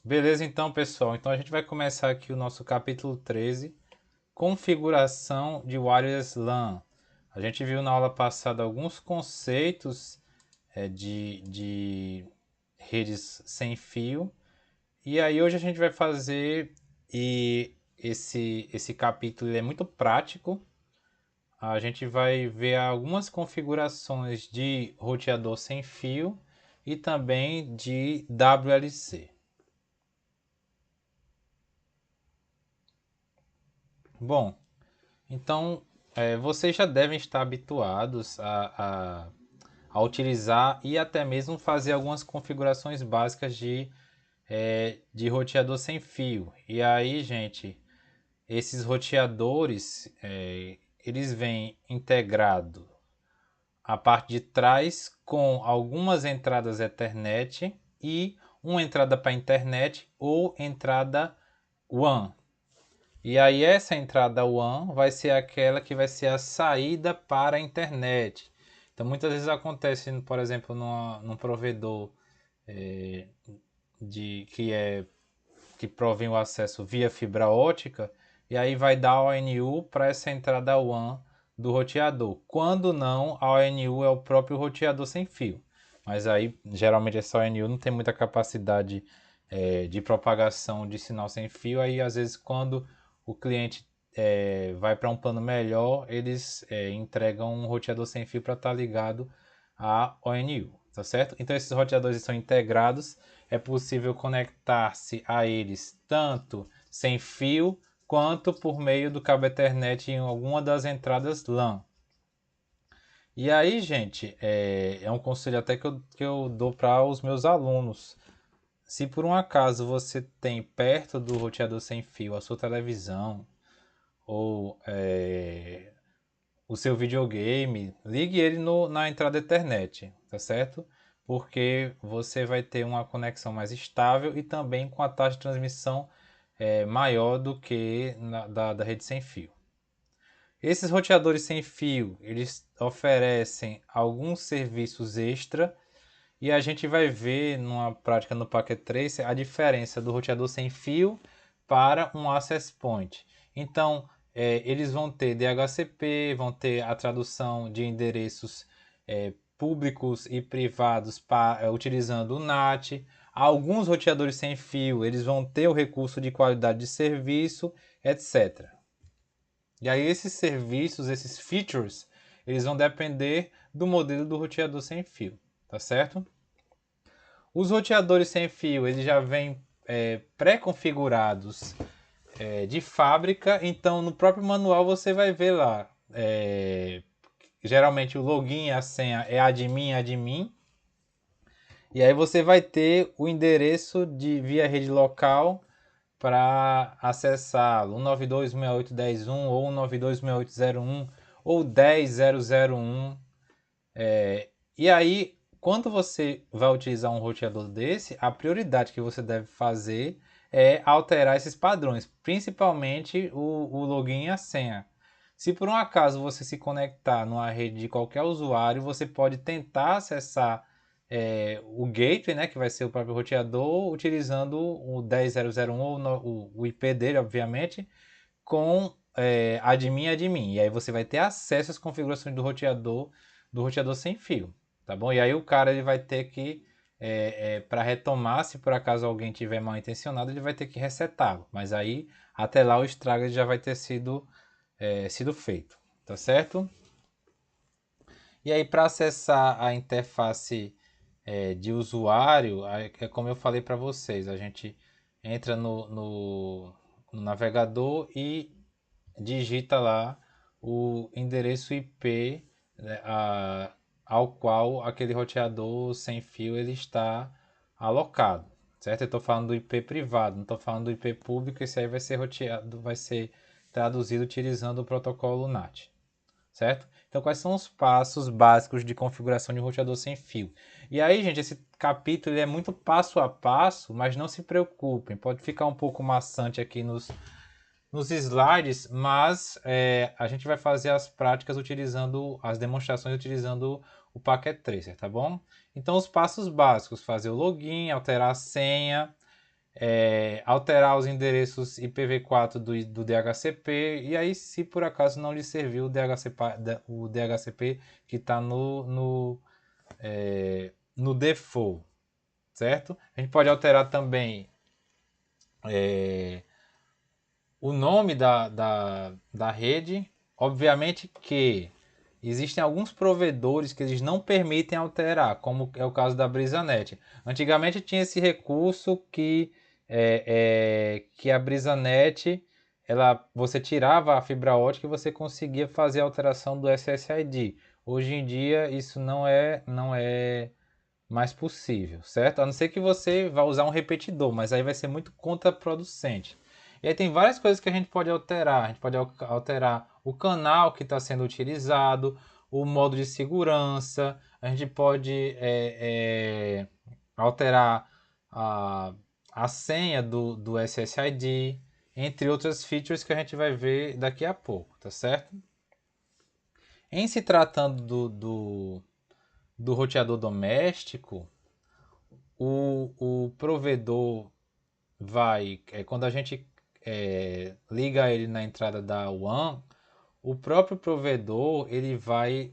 Beleza, então, pessoal. Então a gente vai começar aqui o nosso capítulo 13, configuração de wireless LAN. A gente viu na aula passada alguns conceitos de redes sem fio. E aí hoje a gente vai fazer e esse capítulo é muito prático. A gente vai ver algumas configurações de roteador sem fio e também de WLC. Bom, então vocês já devem estar habituados a utilizar e até mesmo fazer algumas configurações básicas de roteador sem fio. E aí, gente, esses roteadores eles vêm integrado a parte de trás com algumas entradas Ethernet e uma entrada para internet ou entrada WAN. E aí essa entrada WAN vai ser aquela que vai ser a saída para a internet. Então muitas vezes acontece, por exemplo, num provedor é, que provém o acesso via fibra ótica, e aí vai dar ONU para essa entrada WAN do roteador. Quando não, a ONU é o próprio roteador sem fio. Mas aí, geralmente, essa ONU não tem muita capacidade de propagação de sinal sem fio. Aí, às vezes, quando o cliente vai para um plano melhor, eles entregam um roteador sem fio para estar ligado à ONU, tá certo? Então, esses roteadores são integrados, é possível conectar-se a eles tanto sem fio quanto por meio do cabo Ethernet em alguma das entradas LAN. E aí, gente, é um conselho até que eu dou para os meus alunos. Se por um acaso você tem perto do roteador sem fio a sua televisão ou o seu videogame, ligue ele na entrada Ethernet, tá certo? Porque você vai ter uma conexão mais estável e também com a taxa de transmissão maior do que da rede sem fio. Esses roteadores sem fio, eles oferecem alguns serviços extra e a gente vai ver numa prática no Packet Tracer a diferença do roteador sem fio para um Access Point. Então, eles vão ter DHCP, vão ter a tradução de endereços públicos e privados utilizando o NAT. Alguns roteadores sem fio, eles vão ter o recurso de qualidade de serviço, etc. E aí esses serviços, esses features, eles vão depender do modelo do roteador sem fio, tá certo? Os roteadores sem fio, eles já vêm pré-configurados de fábrica, então no próprio manual você vai ver lá. Geralmente o login e a senha é admin. E aí você vai ter o endereço via rede local para acessá-lo. 192.68.10.1 ou 192.68.0.1 ou 10.0.0.1. E aí, quando você vai utilizar um roteador desse, a prioridade que você deve fazer é alterar esses padrões, principalmente o login e a senha. Se por um acaso você se conectar numa rede de qualquer usuário, você pode tentar acessar o gateway, né, que vai ser o próprio roteador, utilizando o 10.0.0.1 ou o IP dele, obviamente, com admin. E aí você vai ter acesso às configurações do roteador sem fio, tá bom? E aí o cara ele vai ter que, para retomar, se por acaso alguém tiver mal intencionado, ele vai ter que resetá-lo. Mas aí, até lá, o estrago já vai ter sido feito, tá certo? E aí, para acessar a interface de usuário, é como eu falei para vocês, a gente entra no navegador e digita lá o endereço IP, né, ao qual aquele roteador sem fio ele está alocado, certo? Eu estou falando do IP privado, não estou falando do IP público. Esse aí vai ser roteado, vai ser traduzido utilizando o protocolo NAT, certo? Então, quais são os passos básicos de configuração de um roteador sem fio? E aí, gente, esse capítulo é muito passo a passo, mas não se preocupem, pode ficar um pouco maçante aqui nos slides, mas a gente vai fazer as práticas utilizando, as demonstrações utilizando o Packet Tracer, tá bom? Então, os passos básicos: fazer o login, alterar a senha, alterar os endereços IPv4 do DHCP, e aí se por acaso não lhe serviu o DHCP que está no default, certo? A gente pode alterar também o nome da rede. Obviamente que existem alguns provedores que eles não permitem alterar, como é o caso da BrisaNet. Antigamente tinha esse recurso que a BrisaNet, você tirava a fibra ótica e você conseguia fazer a alteração do SSID. Hoje em dia isso não é mais possível, certo? A não ser que você vá usar um repetidor, mas aí vai ser muito contraproducente. E aí tem várias coisas que a gente pode alterar. A gente pode alterar o canal que está sendo utilizado, o modo de segurança, a gente pode alterar a senha do SSID, entre outras features que a gente vai ver daqui a pouco, tá certo? Em se tratando do roteador doméstico, o provedor quando a gente liga ele na entrada da WAN, o próprio provedor ele vai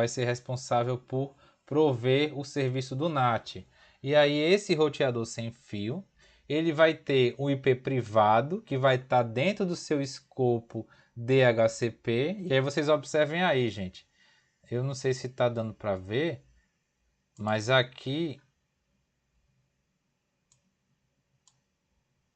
ser responsável por prover o serviço do NAT. E aí esse roteador sem fio, ele vai ter um IP privado que vai estar dentro do seu escopo DHCP. E aí vocês observem aí, gente. Eu não sei se está dando para ver, mas aqui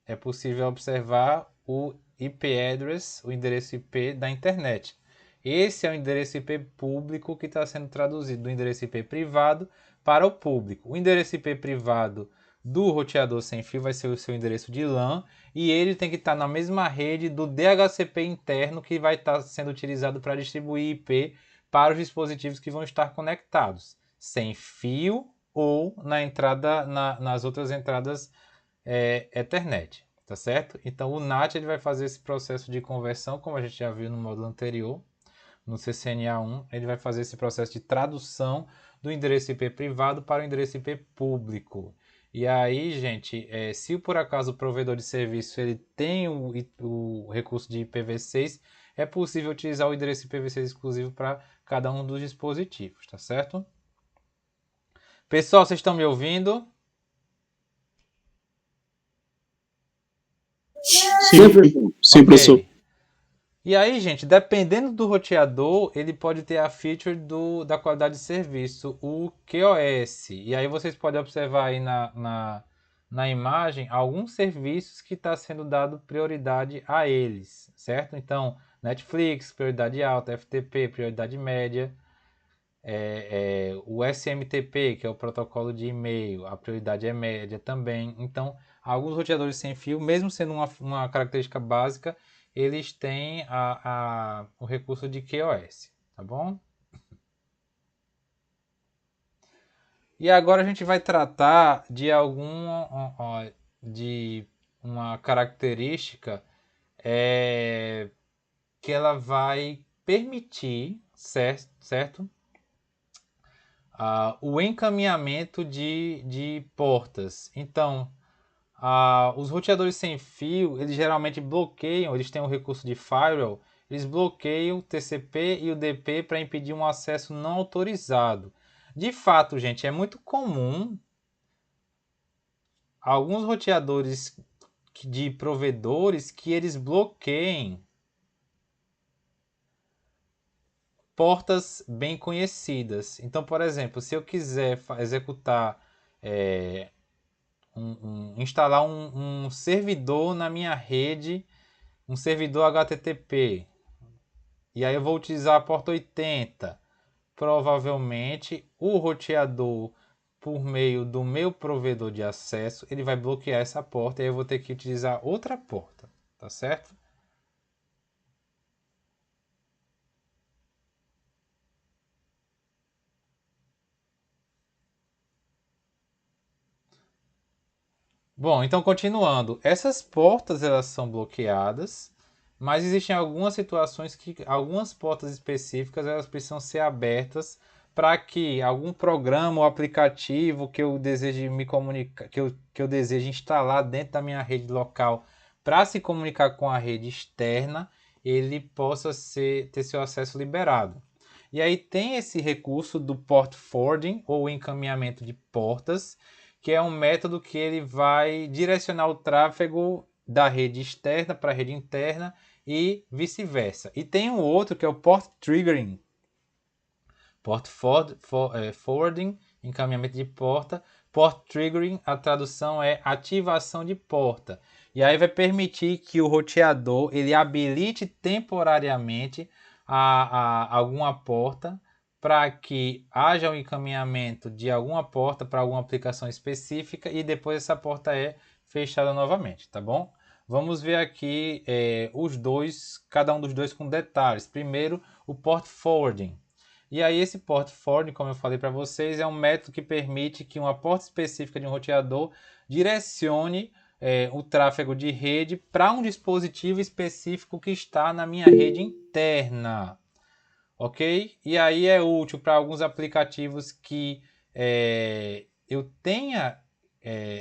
é possível observar o IP address, o endereço IP da internet. Esse é o endereço IP público que está sendo traduzido do endereço IP privado para o público. O endereço IP privado do roteador sem fio vai ser o seu endereço de LAN e ele tem que estar na mesma rede do DHCP interno que vai estar sendo utilizado para distribuir IP para os dispositivos que vão estar conectados, sem fio ou nas outras entradas Ethernet, tá certo? Então o NAT ele vai fazer esse processo de conversão, como a gente já viu no módulo anterior, no CCNA1, ele vai fazer esse processo de tradução do endereço IP privado para o endereço IP público. E aí, gente, se por acaso o provedor de serviço ele tem o recurso de IPv6, é possível utilizar o endereço IPv6 exclusivo para cada um dos dispositivos, tá certo? Pessoal, vocês estão me ouvindo? Sim, professor. Ok. E aí, gente, dependendo do roteador, ele pode ter a feature da qualidade de serviço, o QoS. E aí vocês podem observar aí na imagem alguns serviços que está sendo dado prioridade a eles, certo? Então, Netflix, prioridade alta, FTP, prioridade média, o SMTP, que é o protocolo de e-mail, a prioridade é média também. Então, alguns roteadores sem fio, mesmo sendo uma característica básica, eles têm o recurso de QoS, tá bom? E agora a gente vai tratar de de uma característica que ela vai permitir, certo? O encaminhamento de portas. Então, os roteadores sem fio, eles geralmente bloqueiam, eles têm o recurso de firewall, eles bloqueiam o TCP e o DP para impedir um acesso não autorizado. De fato, gente, é muito comum alguns roteadores de provedores que eles bloqueiem portas bem conhecidas. Então, por exemplo, se eu quiser executar instalar um servidor na minha rede, um servidor HTTP, e aí eu vou utilizar a porta 80. Provavelmente o roteador, por meio do meu provedor de acesso, ele vai bloquear essa porta e aí eu vou ter que utilizar outra porta, tá certo? Bom, então continuando, essas portas elas são bloqueadas, mas existem algumas situações que algumas portas específicas elas precisam ser abertas para que algum programa ou aplicativo que eu deseje me comunicar, que eu deseje instalar dentro da minha rede local para se comunicar com a rede externa, ele possa ter seu acesso liberado. E aí tem esse recurso do port forwarding, ou encaminhamento de portas, que é um método que ele vai direcionar o tráfego da rede externa para a rede interna e vice-versa. E tem um outro que é o port triggering. Port forwarding, encaminhamento de porta. Port triggering, a tradução é ativação de porta. E aí vai permitir que o roteador ele habilite temporariamente alguma porta para que haja um encaminhamento de alguma porta para alguma aplicação específica e depois essa porta é fechada novamente, tá bom? Vamos ver aqui os dois, cada um dos dois com detalhes. Primeiro, o port forwarding. E aí esse port forwarding, como eu falei para vocês, é um método que permite que uma porta específica de um roteador direcione o tráfego de rede para um dispositivo específico que está na minha rede interna. Ok? E aí é útil para alguns aplicativos que eu tenha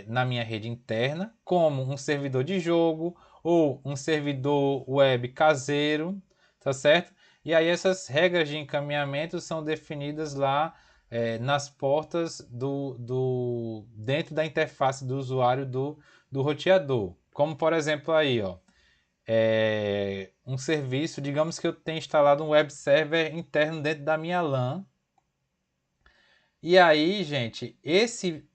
na minha rede interna, como um servidor de jogo ou um servidor web caseiro, tá certo? E aí essas regras de encaminhamento são definidas lá nas portas dentro da interface do usuário do roteador. Como por exemplo aí, ó, um serviço, digamos que eu tenha instalado um web server interno dentro da minha LAN. E aí, gente, esse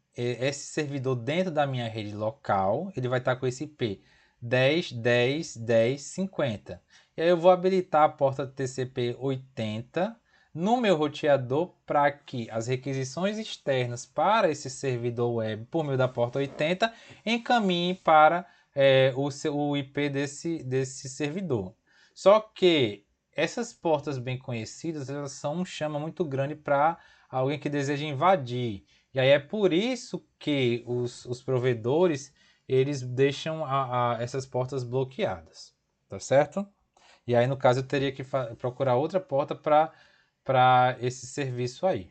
servidor dentro da minha rede local, ele vai estar com esse IP 10.10.10.50. E aí eu vou habilitar a porta TCP 80 no meu roteador para que as requisições externas para esse servidor web por meio da porta 80 encaminhem para o IP desse servidor. Só que essas portas bem conhecidas, elas são um chama muito grande para alguém que deseja invadir. E aí é por isso que os provedores eles deixam essas portas bloqueadas, tá certo? E aí no caso eu teria que procurar outra porta para esse serviço aí.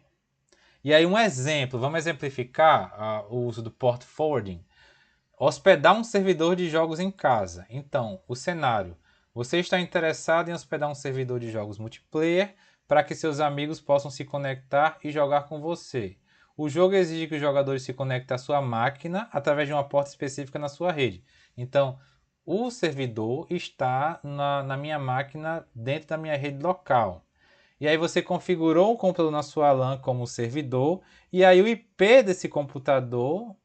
E aí um exemplo, vamos exemplificar o uso do port forwarding. Hospedar um servidor de jogos em casa. Então, o cenário. Você está interessado em hospedar um servidor de jogos multiplayer para que seus amigos possam se conectar e jogar com você. O jogo exige que os jogadores se conectem à sua máquina através de uma porta específica na sua rede. Então, o servidor está na minha máquina dentro da minha rede local. E aí você configurou o computador na sua LAN como servidor, e aí o IP desse computador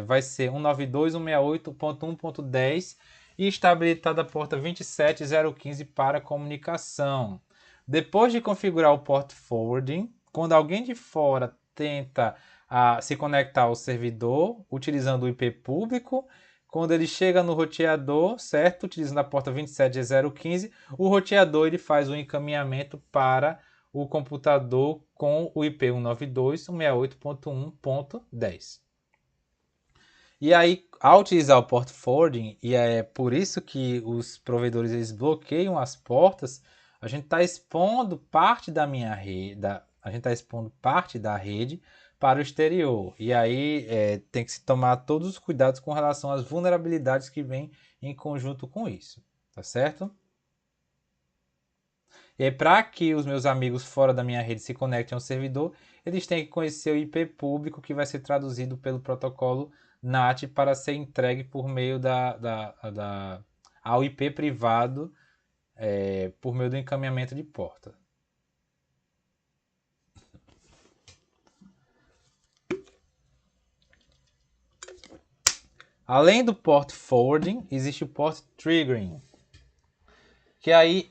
vai ser 192.168.1.10 e está habilitada a porta 27015 para comunicação. Depois de configurar o port forwarding, quando alguém de fora tenta se conectar ao servidor utilizando o IP público, quando ele chega no roteador, certo? Utilizando a porta 27015, o roteador ele faz o encaminhamento para o computador com o IP 192.168.1.10. E aí, ao utilizar o port forwarding, e é por isso que os provedores eles bloqueiam as portas, a gente está expondo parte da minha rede, a gente está expondo parte da rede para o exterior. E aí tem que se tomar todos os cuidados com relação às vulnerabilidades que vêm em conjunto com isso, tá certo? E aí, para que os meus amigos fora da minha rede se conectem ao servidor, eles têm que conhecer o IP público que vai ser traduzido pelo protocolo NAT para ser entregue por meio ao IP privado por meio do encaminhamento de porta. Além do port forwarding, existe o port triggering, que aí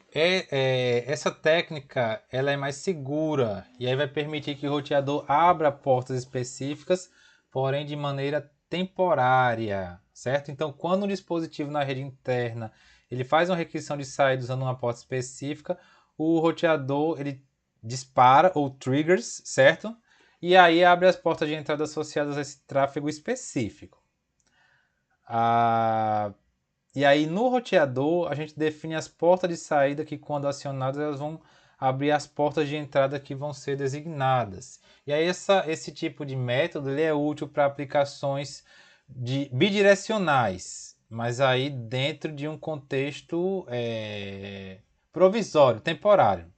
essa técnica ela é mais segura e aí vai permitir que o roteador abra portas específicas, porém de maneira temporária, certo? Então, quando um dispositivo na rede interna ele faz uma requisição de saída usando uma porta específica, o roteador ele dispara ou triggers, certo? E aí abre as portas de entrada associadas a esse tráfego específico. E aí no roteador a gente define as portas de saída que quando acionadas elas vão abrir as portas de entrada que vão ser designadas. E aí esse tipo de método ele é útil para aplicações bidirecionais, mas aí dentro de um contexto provisório, temporário,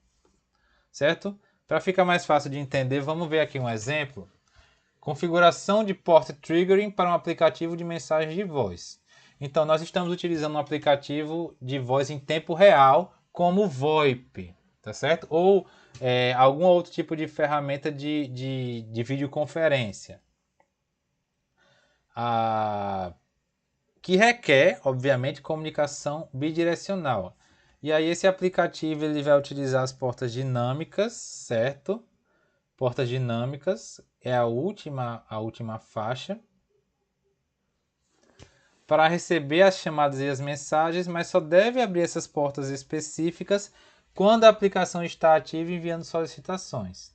certo? Para ficar mais fácil de entender, vamos ver aqui um exemplo. Configuração de port triggering para um aplicativo de mensagem de voz. Então, nós estamos utilizando um aplicativo de voz em tempo real, como o VoIP, tá certo? Ou algum outro tipo de ferramenta de videoconferência. Que requer, obviamente, comunicação bidirecional. E aí esse aplicativo ele vai utilizar as portas dinâmicas, certo? Portas dinâmicas é a última faixa para receber as chamadas e as mensagens, mas só deve abrir essas portas específicas quando a aplicação está ativa enviando solicitações.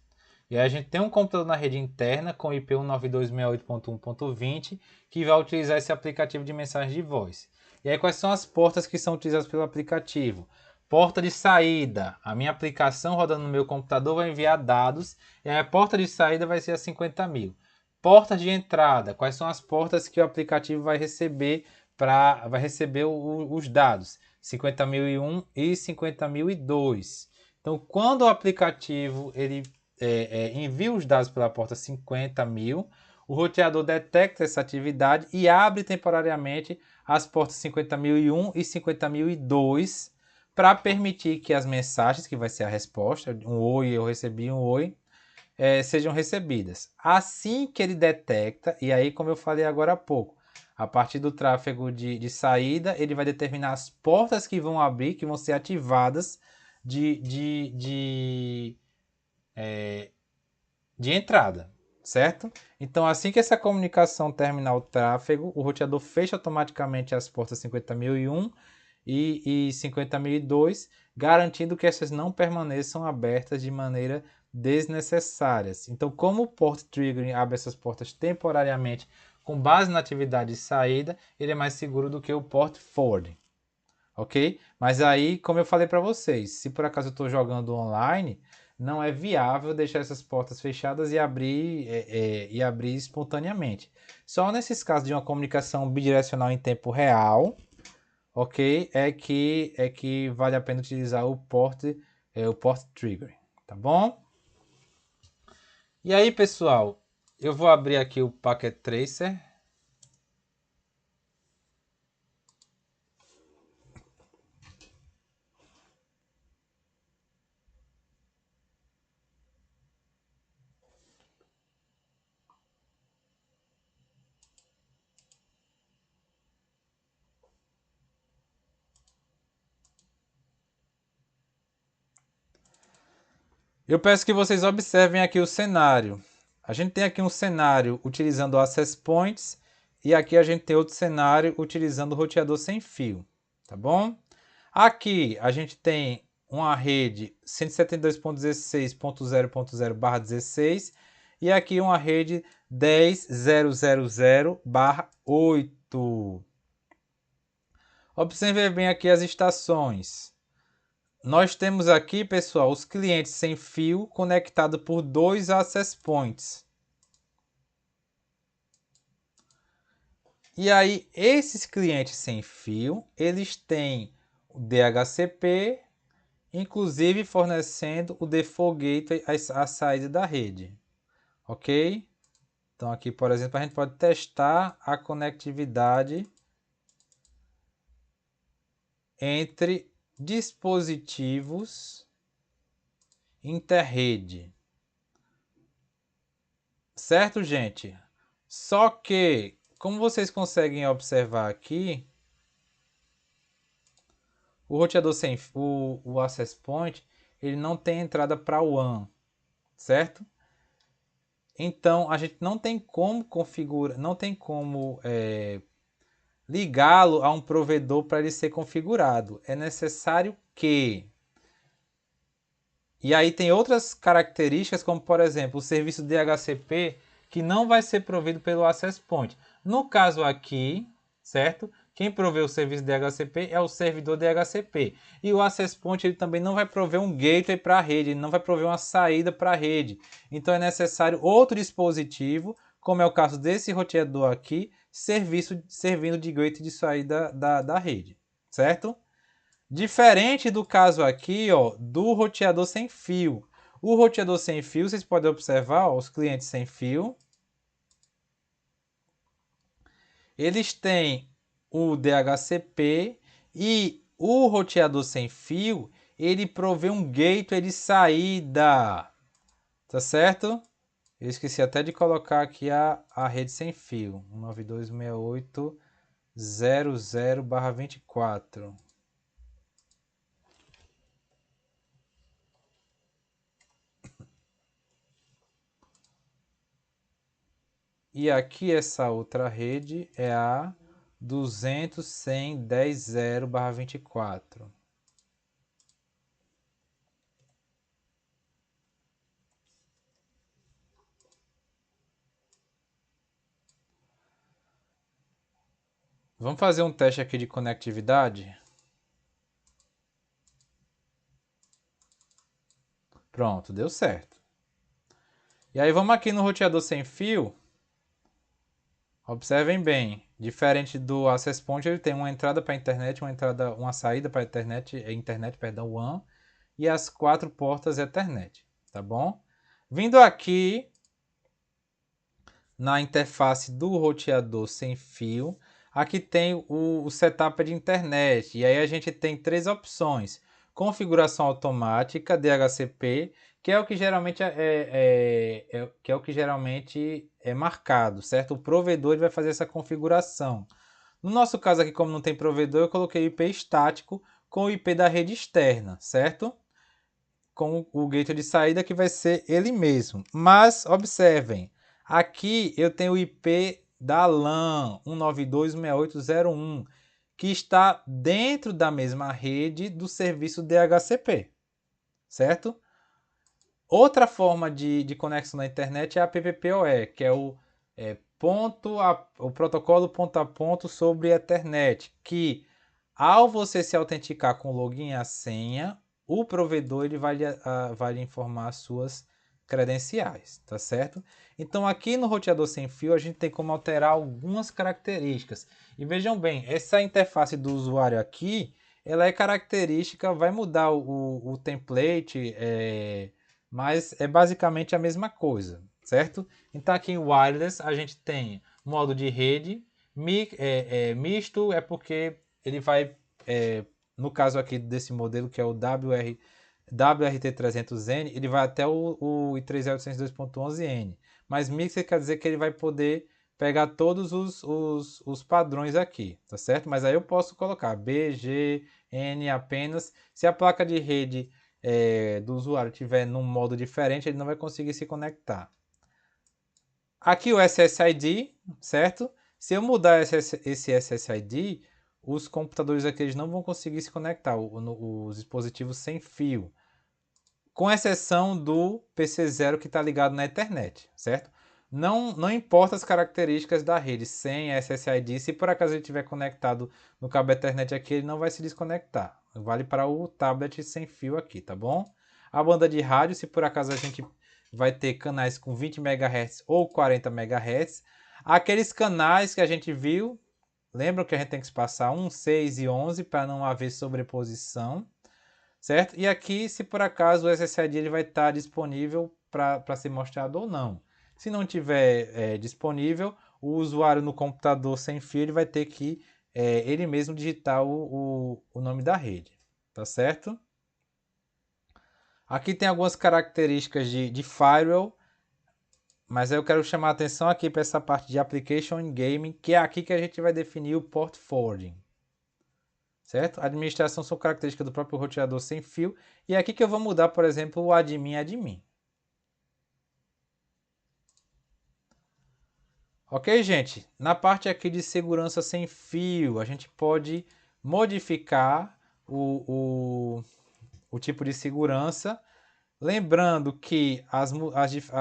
E aí a gente tem um computador na rede interna com IP 192.168.1.20 que vai utilizar esse aplicativo de mensagem de voz. E aí quais são as portas que são utilizadas pelo aplicativo? Porta de saída. A minha aplicação rodando no meu computador vai enviar dados e a porta de saída vai ser a 50.000. Portas de entrada. Quais são as portas que o aplicativo vai receber os dados? 50.001 e 50.002. Então, quando o aplicativo ele envia os dados pela porta 50.000, o roteador detecta essa atividade e abre temporariamente as portas 50.001 e 50.002 para permitir que as mensagens, que vai ser a resposta, um oi, eu recebi um oi, sejam recebidas. Assim que ele detecta, e aí como eu falei agora há pouco, a partir do tráfego de saída, ele vai determinar as portas que vão abrir, que vão ser ativadas de entrada, certo? Então, assim que essa comunicação terminar o tráfego, o roteador fecha automaticamente as portas 50.001 e 50.002, garantindo que essas não permaneçam abertas de maneira desnecessárias. Então, como o port triggering abre essas portas temporariamente com base na atividade de saída, ele é mais seguro do que o port forwarding, ok? Mas aí, como eu falei para vocês, se por acaso eu estou jogando online, não é viável deixar essas portas fechadas e abrir espontaneamente. Só nesses casos de uma comunicação bidirecional em tempo real, ok, é que vale a pena utilizar o port trigger, tá bom? E aí, pessoal, eu vou abrir aqui o Packet Tracer. Eu peço que vocês observem aqui o cenário. A gente tem aqui um cenário utilizando o Access Points e aqui a gente tem outro cenário utilizando o roteador sem fio, tá bom? Aqui a gente tem uma rede 172.16.0.0/16 e aqui uma rede 10.0.0.0/8. Observe bem aqui as estações. Nós temos aqui, pessoal, os clientes sem fio conectados por 2 access points. E aí, esses clientes sem fio, eles têm o DHCP, inclusive fornecendo o Default Gateway à saída da rede. Ok? Então, aqui, por exemplo, a gente pode testar a conectividade entre dispositivos interrede. Certo, gente? Só que, como vocês conseguem observar aqui, o roteador sem o access point, ele não tem entrada para o WAN, certo? Então, a gente não tem como configurar, não tem como ligá-lo a um provedor para ele ser configurado. É necessário que... E aí tem outras características, como por exemplo, o serviço DHCP, que não vai ser provido pelo Access Point. No caso aqui, certo? Quem provê o serviço DHCP é o servidor DHCP. E o Access Point ele também não vai prover um gateway para a rede, ele não vai prover uma saída para a rede. Então é necessário outro dispositivo, como é o caso desse roteador aqui, servindo de gateway de saída da rede, certo? Diferente do caso aqui, ó, do roteador sem fio. O roteador sem fio, vocês podem observar, ó, os clientes sem fio. Eles têm o DHCP e o roteador sem fio, ele provê um gateway de saída. Tá certo? Eu esqueci até de colocar aqui a rede sem fio. 192.68.00/24. E aqui essa outra rede é a 200.100.10.0/24. Vamos fazer um teste aqui de conectividade? Pronto, deu certo. E aí vamos aqui no roteador sem fio. Observem bem, diferente do Access Point, ele tem uma entrada para a internet, uma saída para a internet, WAN, e as 4 portas Ethernet, tá bom? Vindo aqui na interface do roteador sem fio, aqui tem o setup de internet, e aí a gente tem 3 opções: configuração automática, DHCP, que é o que geralmente é marcado, certo? O provedor ele vai fazer essa configuração. No nosso caso aqui, como não tem provedor, eu coloquei o IP estático com o IP da rede externa, certo? Com o gateway de saída que vai ser ele mesmo. Mas observem, aqui eu tenho o IP da LAN 192.68.0.1, que está dentro da mesma rede do serviço DHCP, certo? Outra forma de conexão na internet é a PPPoE, que é o protocolo ponto a ponto sobre Ethernet, que ao você se autenticar com login e a senha, o provedor ele vai lhe informar as suas credenciais, tá certo? Então aqui no roteador sem fio a gente tem como alterar algumas características. E vejam bem, essa interface do usuário aqui, ela é característica, vai mudar o template, mas é basicamente a mesma coisa, certo? Então aqui em wireless a gente tem modo de rede, misto é porque ele vai, no caso aqui desse modelo que é o WRT300N, ele vai até o I3E802.11N, mas mixer quer dizer que ele vai poder pegar todos os padrões aqui, tá certo? Mas aí eu posso colocar B, G, N apenas. Se a placa de rede do usuário estiver num modo diferente, ele não vai conseguir se conectar. Aqui o SSID, certo? Se eu mudar esse SSID, os computadores aqui eles não vão conseguir se conectar, os dispositivos sem fio, com exceção do PC0 que está ligado na internet, certo? Não importa as características da rede, sem SSID, se por acaso ele estiver conectado no cabo Ethernet aqui, ele não vai se desconectar. Vale para o tablet sem fio aqui, tá bom? A banda de rádio, se por acaso a gente vai ter canais com 20 MHz ou 40 MHz, aqueles canais que a gente viu, lembram que a gente tem que passar 1, 6 e 11 para não haver sobreposição, certo? E aqui, se por acaso o SSID ele vai estar disponível para ser mostrado ou não. Se não tiver disponível, o usuário no computador sem fio ele vai ter que ele mesmo digitar o nome da rede, tá certo? Aqui tem algumas características de firewall, mas eu quero chamar a atenção aqui para essa parte de Application and Gaming, que é aqui que a gente vai definir o Port Forwarding. Certo? A administração são características do próprio roteador sem fio. E é aqui que eu vou mudar, por exemplo, o admin. Ok, gente? Na parte aqui de segurança sem fio, a gente pode modificar o tipo de segurança. Lembrando que a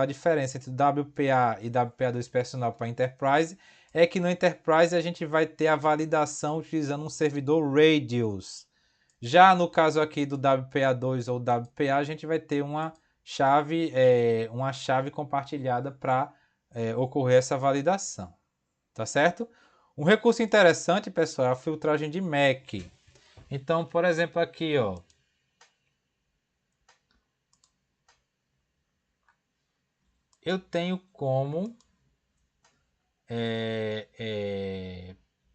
diferença entre WPA e WPA2 Personal para Enterprise é que no Enterprise a gente vai ter a validação utilizando um servidor Radius. Já no caso aqui do WPA2 ou WPA, a gente vai ter uma chave compartilhada para ocorrer essa validação. Tá certo? Um recurso interessante, pessoal, é a filtragem de MAC. Então, por exemplo, aqui, ó, eu tenho como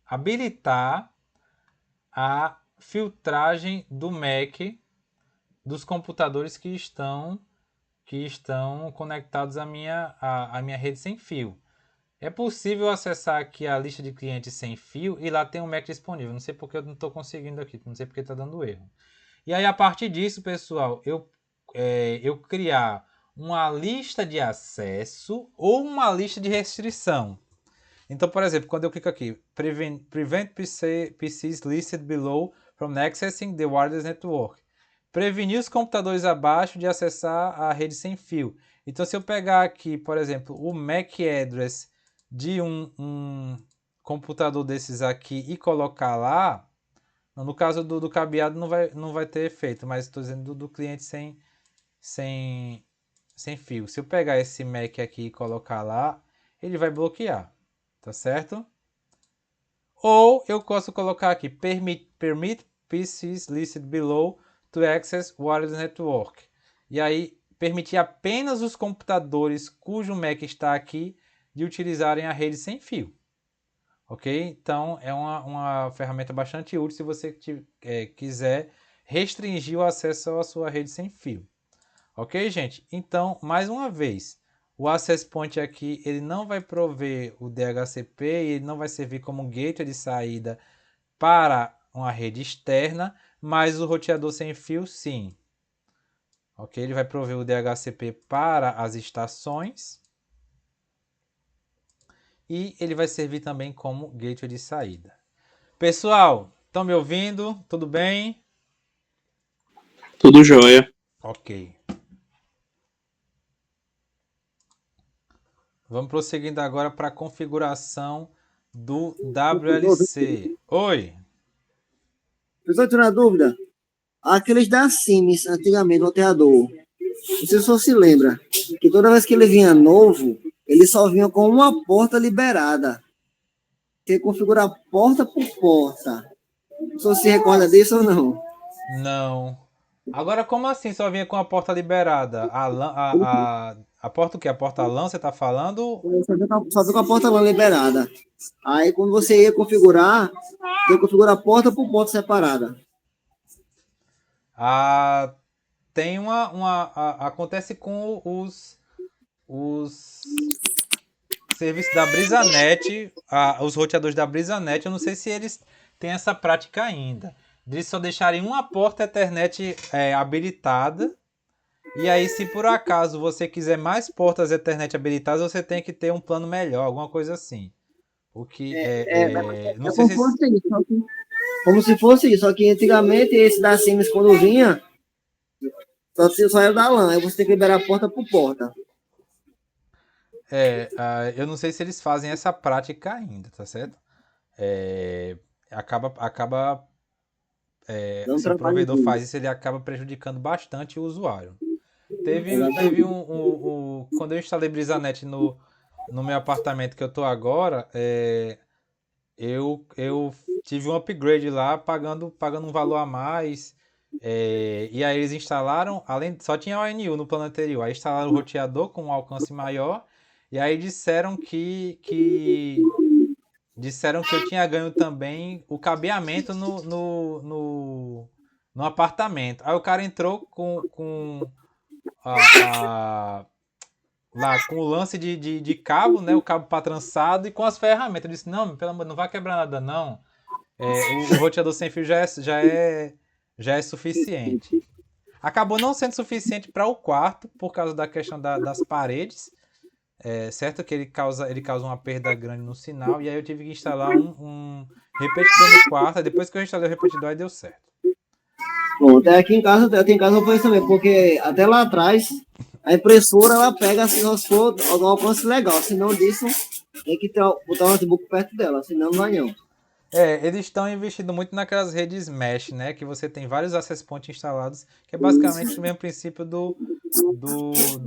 habilitar a filtragem do MAC dos computadores que estão conectados à minha rede sem fio. É possível acessar aqui a lista de clientes sem fio e lá tem um MAC disponível. Não sei porque eu não estou conseguindo aqui, não sei porque está dando erro. E aí, a partir disso, pessoal, eu criar uma lista de acesso ou uma lista de restrição. Então, por exemplo, quando eu clico aqui, prevent PCs listed below from accessing the wireless network. Prevenir os computadores abaixo de acessar a rede sem fio. Então, se eu pegar aqui, por exemplo, o MAC address de um computador desses aqui e colocar lá, no caso do cabeado não vai ter efeito, mas estou dizendo do cliente sem fio. Se eu pegar esse MAC aqui e colocar lá, ele vai bloquear, tá certo? Ou eu posso colocar aqui, permit PCs listed below to access wireless network. E aí, permitir apenas os computadores cujo MAC está aqui de utilizarem a rede sem fio. Ok? Então, é uma ferramenta bastante útil se você quiser restringir o acesso à sua rede sem fio. Ok, gente? Então, mais uma vez, o Access Point aqui, ele não vai prover o DHCP, ele não vai servir como gateway de saída para uma rede externa, mas o roteador sem fio, sim. Ok? Ele vai prover o DHCP para as estações e ele vai servir também como gateway de saída. Pessoal, estão me ouvindo? Tudo bem? Tudo jóia. Ok. Vamos prosseguindo agora para a configuração do WLC. Oi. Eu estou tirando dúvida. Aqueles da Sims, antigamente, no roteador. Não sei se você se lembra. Que toda vez que ele vinha novo, ele só vinha com uma porta liberada. Você configura porta por porta. Você se recorda disso ou não? Não. Agora, como assim só vinha com a porta liberada? A porta o quê? A porta LAN, você está falando? Só fica com a porta lá liberada. Aí, quando você ia configurar, você configura porta por porta separada. Tem acontece com os serviços da BrisaNet, os roteadores da BrisaNet. Eu não sei se eles têm essa prática ainda. Eles só deixarem uma porta Ethernet habilitada. E aí, se por acaso você quiser mais portas Ethernet habilitadas, você tem que ter um plano melhor, alguma coisa assim. O que não sei se como se fosse isso, só que antigamente esse da Sims quando vinha, só era da LAN, aí você tem que liberar porta por porta. eu não sei se eles fazem essa prática ainda, tá certo? Se o provedor faz isso, ele acaba prejudicando bastante o usuário. Teve quando eu instalei BrisaNet no meu apartamento que eu tô agora, eu tive um upgrade lá pagando um valor a mais. E aí eles instalaram, só tinha ONU no plano anterior, aí instalaram o roteador com um alcance maior, e aí disseram que eu tinha ganho também o cabeamento no apartamento. Aí o cara entrou com lá com o lance de cabo, né? O cabo patrançado e com as ferramentas. Eu disse, não, pelo amor, não vai quebrar nada, não. O roteador sem fio já é suficiente. Acabou não sendo suficiente para o quarto, por causa da questão das paredes. Certo que ele causa uma perda grande no sinal. E aí eu tive que instalar um repetidor no quarto. Depois que eu instalei o repetidor, aí deu certo. Bom, até aqui em casa eu conheço também, porque até lá atrás a impressora ela pega assim, se for um alcance legal, senão disso Tem que botar o notebook perto dela, senão não vai não. Eles estão investindo muito naquelas redes mesh, né? Que você tem vários access points instalados, que é basicamente o mesmo princípio do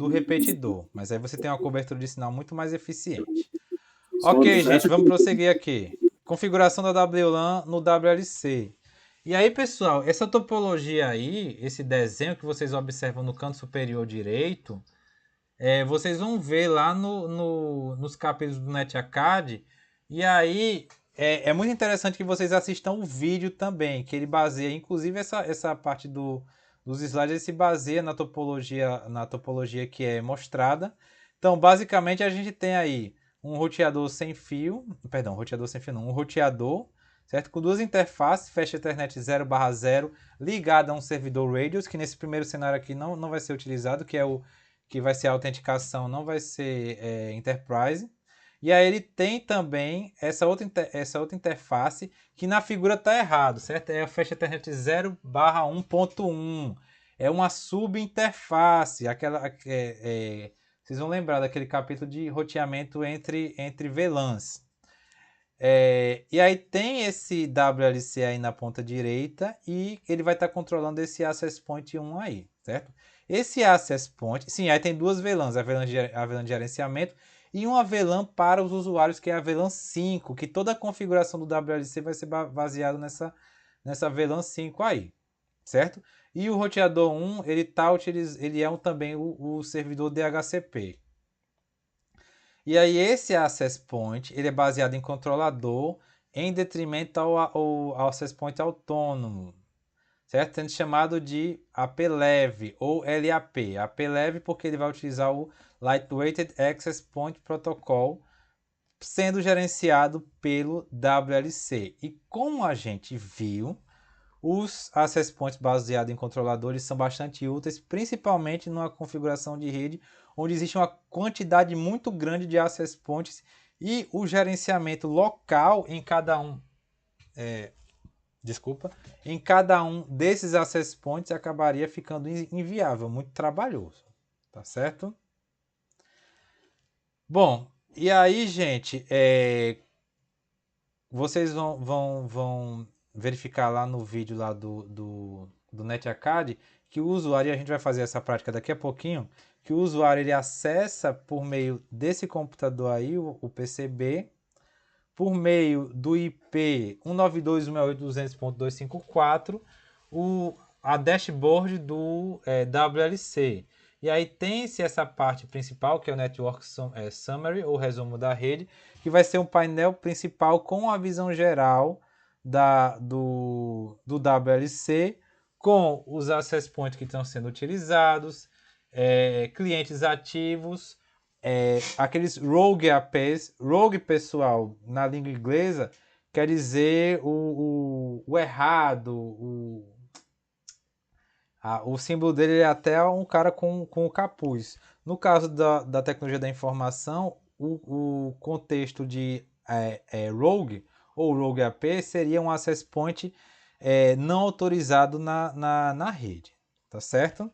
repetidor. Mas aí você tem uma cobertura de sinal muito mais eficiente. Ok, gente, vamos prosseguir aqui. Configuração da WLAN no WLC. E aí, pessoal, essa topologia aí, esse desenho que vocês observam no canto superior direito, vocês vão ver lá nos capítulos do NetAcad. E aí, é muito interessante que vocês assistam o vídeo também, que ele baseia, inclusive essa parte dos slides, ele se baseia na topologia que é mostrada. Então, basicamente, a gente tem aí um roteador sem fio, perdão, roteador sem fio não, um roteador, certo? Com duas interfaces, Fast Ethernet 0/0, ligado a um servidor Radius, que nesse primeiro cenário aqui não vai ser utilizado, que vai ser a autenticação, não vai ser Enterprise. E aí ele tem também essa outra interface que na figura está errado, certo? É a Fast Ethernet 0/1.1. É uma subinterface, vocês vão lembrar daquele capítulo de roteamento entre VLANs. E aí tem esse WLC aí na ponta direita e ele vai estar controlando esse Access Point 1 aí, certo? Esse Access Point, sim, aí tem duas VLANs, a VLAN de gerenciamento e uma VLAN para os usuários, que é a VLAN 5, que toda a configuração do WLC vai ser baseada nessa VLAN 5 aí, certo? E o roteador 1, ele é também o servidor DHCP. E aí esse Access Point, ele é baseado em controlador em detrimento ao Access Point autônomo, certo? Sendo chamado de AP-Leve ou LAP. AP-Leve porque ele vai utilizar o Lightweighted Access Point Protocol, sendo gerenciado pelo WLC. E como a gente viu, os Access Points baseados em controladores são bastante úteis, principalmente numa configuração de rede onde existe uma quantidade muito grande de Access Points e o gerenciamento local em cada um desses Access Points acabaria ficando inviável, muito trabalhoso, tá certo? Bom, e aí, gente, vocês vão verificar lá no vídeo lá do NetAcad que o usuário, e a gente vai fazer essa prática daqui a pouquinho, que o usuário ele acessa por meio desse computador aí, o PCB, por meio do IP 192.168.200.254, a dashboard do WLC. E aí tem-se essa parte principal, que é o Network Summary, ou resumo da rede, que vai ser um painel principal com a visão geral do WLC, com os access points que estão sendo utilizados, clientes ativos, aqueles rogue APs. Rogue, pessoal, na língua inglesa, quer dizer o errado, o símbolo dele é até um cara com o capuz. No caso da tecnologia da informação, o contexto de rogue ou rogue AP seria um access point não autorizado na rede, tá certo?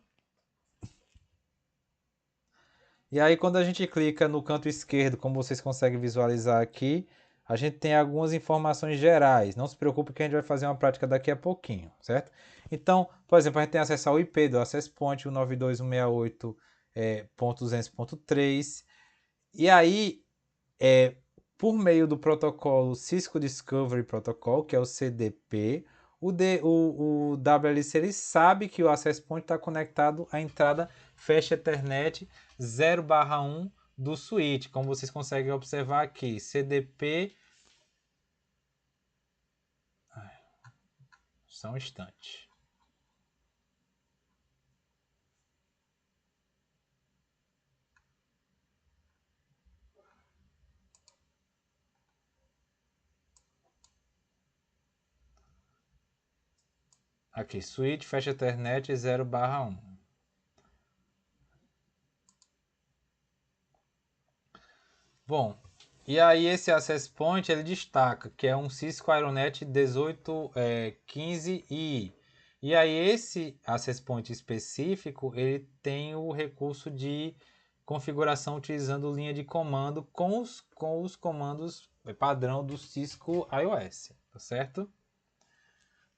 E aí quando a gente clica no canto esquerdo, como vocês conseguem visualizar aqui, a gente tem algumas informações gerais. Não se preocupe que a gente vai fazer uma prática daqui a pouquinho, certo? Então, por exemplo, a gente tem acesso ao IP do Access Point 192.168.200.3. E aí, por meio do protocolo Cisco Discovery Protocol, que é o CDP, o WLC ele sabe que o Access Point está conectado à entrada Fast Ethernet 0/1 do switch, como vocês conseguem observar aqui, CDP. Só um instante. Aqui, switch Fast Ethernet 0/1. Bom, e aí esse Access Point ele destaca que é um Cisco Aeronet 1815i. E aí esse Access Point específico ele tem o recurso de configuração utilizando linha de comando com os comandos padrão do Cisco iOS, tá certo?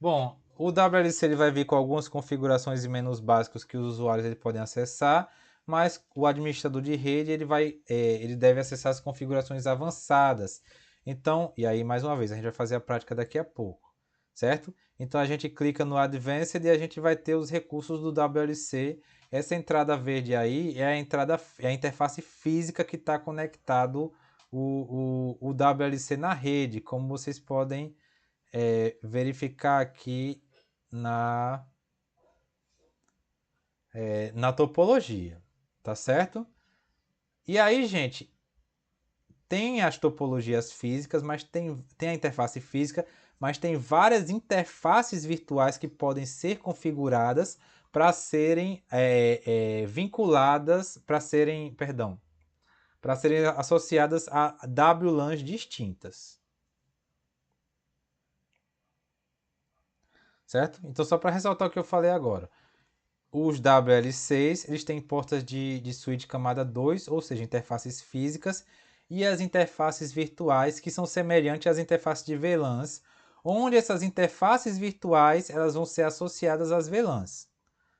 Bom, o WLC ele vai vir com algumas configurações e menus básicos que os usuários ele podem acessar, mas o administrador de rede ele deve acessar as configurações avançadas. Então, e aí mais uma vez, a gente vai fazer a prática daqui a pouco, certo? Então a gente clica no Advanced e a gente vai ter os recursos do WLC. Essa entrada verde aí é a interface física que está conectado o WLC na rede, como vocês podem verificar aqui na topologia, tá certo? E aí, gente, tem as topologias físicas, mas tem a interface física, mas tem várias interfaces virtuais que podem ser configuradas para serem vinculadas, para serem associadas a WLANs distintas. Certo? Então, só para ressaltar o que eu falei agora. Os WL6 eles têm portas de switch camada 2, ou seja, interfaces físicas, e as interfaces virtuais, que são semelhantes às interfaces de VLANs, onde essas interfaces virtuais elas vão ser associadas às VLANs.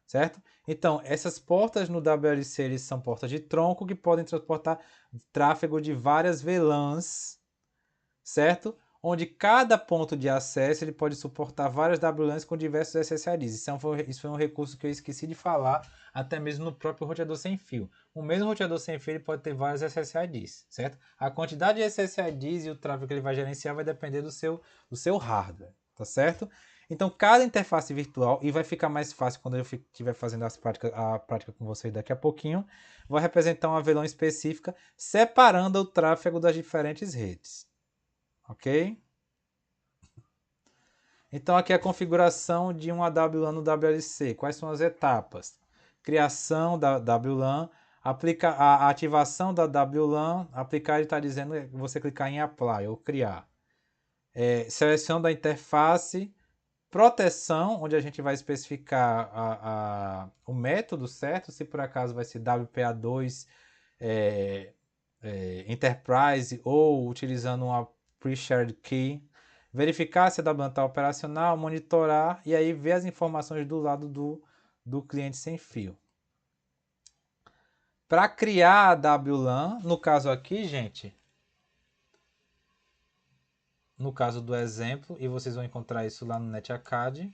Certo? Então, essas portas no WLC eles são portas de tronco que podem transportar tráfego de várias VLANs, certo? Onde cada ponto de acesso ele pode suportar várias WLANs com diversos SSIDs. Isso foi um recurso que eu esqueci de falar, até mesmo no próprio roteador sem fio. O mesmo roteador sem fio ele pode ter vários SSIDs, certo? A quantidade de SSIDs e o tráfego que ele vai gerenciar vai depender do seu hardware, tá certo? Então, cada interface virtual, e vai ficar mais fácil quando eu estiver fazendo a prática com vocês daqui a pouquinho, vai representar uma VLAN específica, separando o tráfego das diferentes redes. Ok? Então aqui é a configuração de uma WLAN no WLC. Quais são as etapas? Criação da WLAN, a ativação da WLAN, aplicar ele está dizendo você clicar em Apply ou criar. Seleção da interface, proteção, onde a gente vai especificar o método certo, se por acaso vai ser WPA2 Enterprise ou utilizando uma Pre-Shared Key, verificar se a WLAN está operacional, monitorar e aí ver as informações do lado do cliente sem fio. Para criar a WLAN, no caso aqui, gente, no caso do exemplo, e vocês vão encontrar isso lá no NetAcad,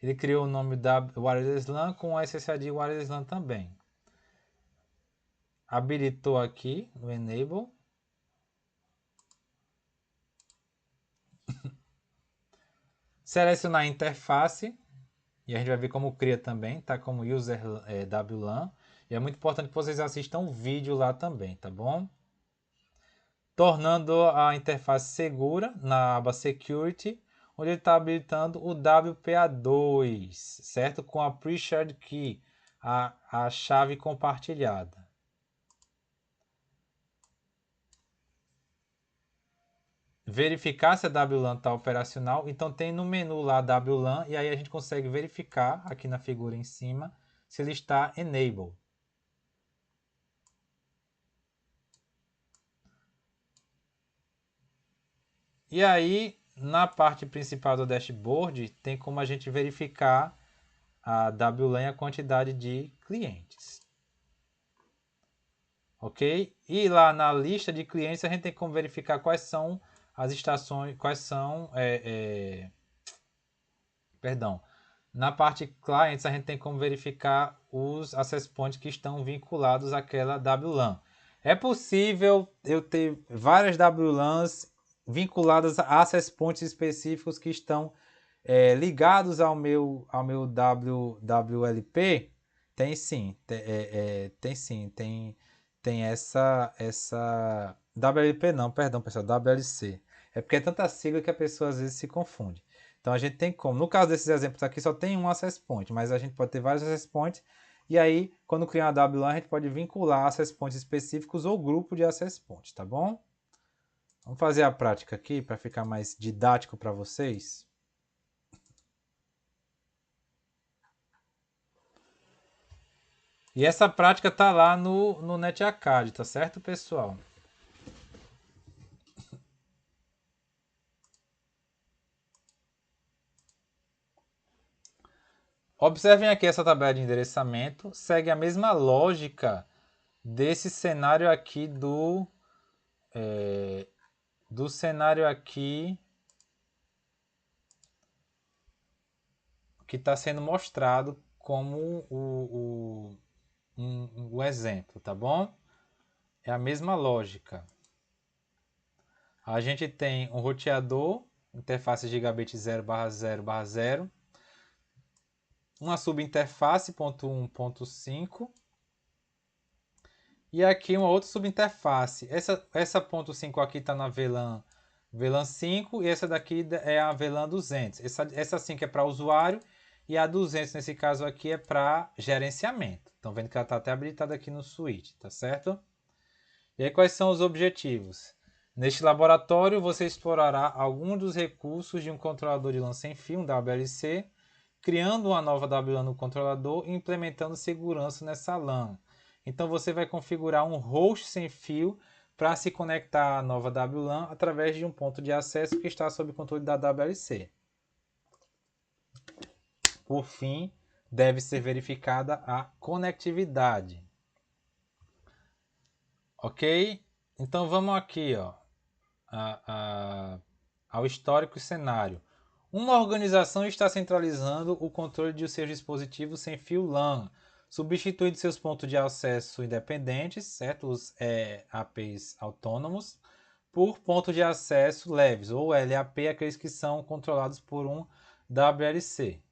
ele criou o nome da Wireless LAN com o SSID Wireless LAN também. Habilitou aqui no Enable. Selecionar a interface, e a gente vai ver como cria também, tá? Como user WLAN. E é muito importante que vocês assistam o vídeo lá também, tá bom? Tornando a interface segura na aba Security, onde ele está habilitando o WPA2, certo? Com a Pre-Shared Key, a chave compartilhada. Verificar se a WLAN está operacional. Então tem no menu lá WLAN e aí a gente consegue verificar aqui na figura em cima se ele está Enable. E aí na parte principal do dashboard tem como a gente verificar a WLAN e a quantidade de clientes. Ok? E lá na lista de clientes a gente tem como verificar quais são as estações, perdão. Na parte clients a gente tem como verificar os access points que estão vinculados àquela WLAN. É possível eu ter várias WLANs vinculadas a access points específicos que estão ligados ao meu WLP? Tem sim, tem essa WLP não, perdão pessoal, WLC. É porque é tanta sigla que a pessoa às vezes se confunde. Então a gente tem como, no caso desses exemplos aqui só tem um access point, mas a gente pode ter vários access points e aí quando criar uma WLAN a gente pode vincular access points específicos ou grupo de access points, tá bom? Vamos fazer a prática aqui para ficar mais didático para vocês. E essa prática tá lá no NetAcad, tá certo, pessoal? Observem aqui essa tabela de endereçamento, segue a mesma lógica desse cenário aqui do cenário aqui que está sendo mostrado como o exemplo, tá bom? É a mesma lógica. A gente tem um roteador, interface gigabit 0/0/0, uma subinterface .1.5 e aqui uma outra subinterface. Essa .5 aqui está na VLAN 5 e essa daqui é a VLAN 200. Essa 5 é para usuário e a 200 nesse caso aqui é para gerenciamento. Estão vendo que ela está até habilitada aqui no switch, tá certo? E aí quais são os objetivos? Neste laboratório você explorará alguns dos recursos de um controlador de LAN sem fio, um WLC, criando uma nova WLAN no controlador e implementando segurança nessa LAN. Então você vai configurar um host sem fio para se conectar à nova WLAN através de um ponto de acesso que está sob controle da WLC. Por fim, deve ser verificada a conectividade. Ok? Então vamos aqui, ó, ao histórico e cenário. Uma organização está centralizando o controle de seus dispositivos sem fio LAN, substituindo seus pontos de acesso independentes, certo? Os APs autônomos, por pontos de acesso leves, ou LAP, aqueles que são controlados por um WLC.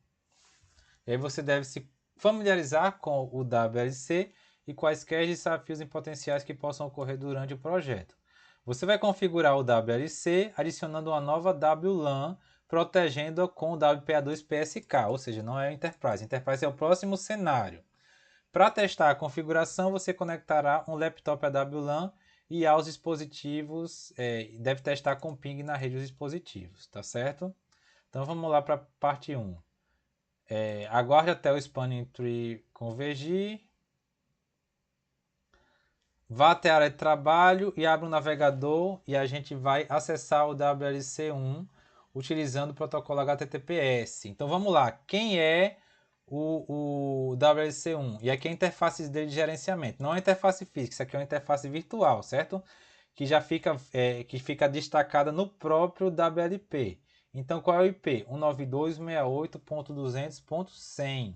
E aí você deve se familiarizar com o WLC e quaisquer desafios em potenciais que possam ocorrer durante o projeto. Você vai configurar o WLC adicionando uma nova WLAN, protegendo-a com o WPA2 PSK, ou seja, não é a Enterprise. Enterprise é o próximo cenário. Para testar a configuração, você conectará um laptop a WLAN e aos dispositivos, deve testar com ping na rede dos dispositivos, tá certo? Então vamos lá para a parte 1. Aguarde até o spanning tree convergir. Vá até a área de trabalho e abra um navegador e a gente vai acessar o WLC1 utilizando o protocolo HTTPS. Então vamos lá, quem é o WLC1? E aqui é a interface dele de gerenciamento, não é a interface física, isso aqui é uma interface virtual, certo? Que já fica, que fica destacada no próprio WLP. Então qual é o IP? 192.168.200.100.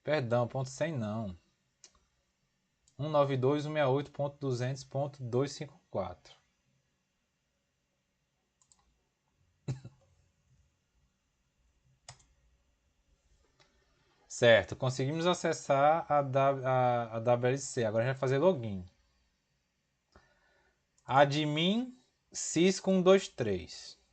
Perdão, ponto 100 não. 192.168.200.254. Certo, conseguimos acessar a WLC. Agora a gente vai fazer login. Admin Cisco 123.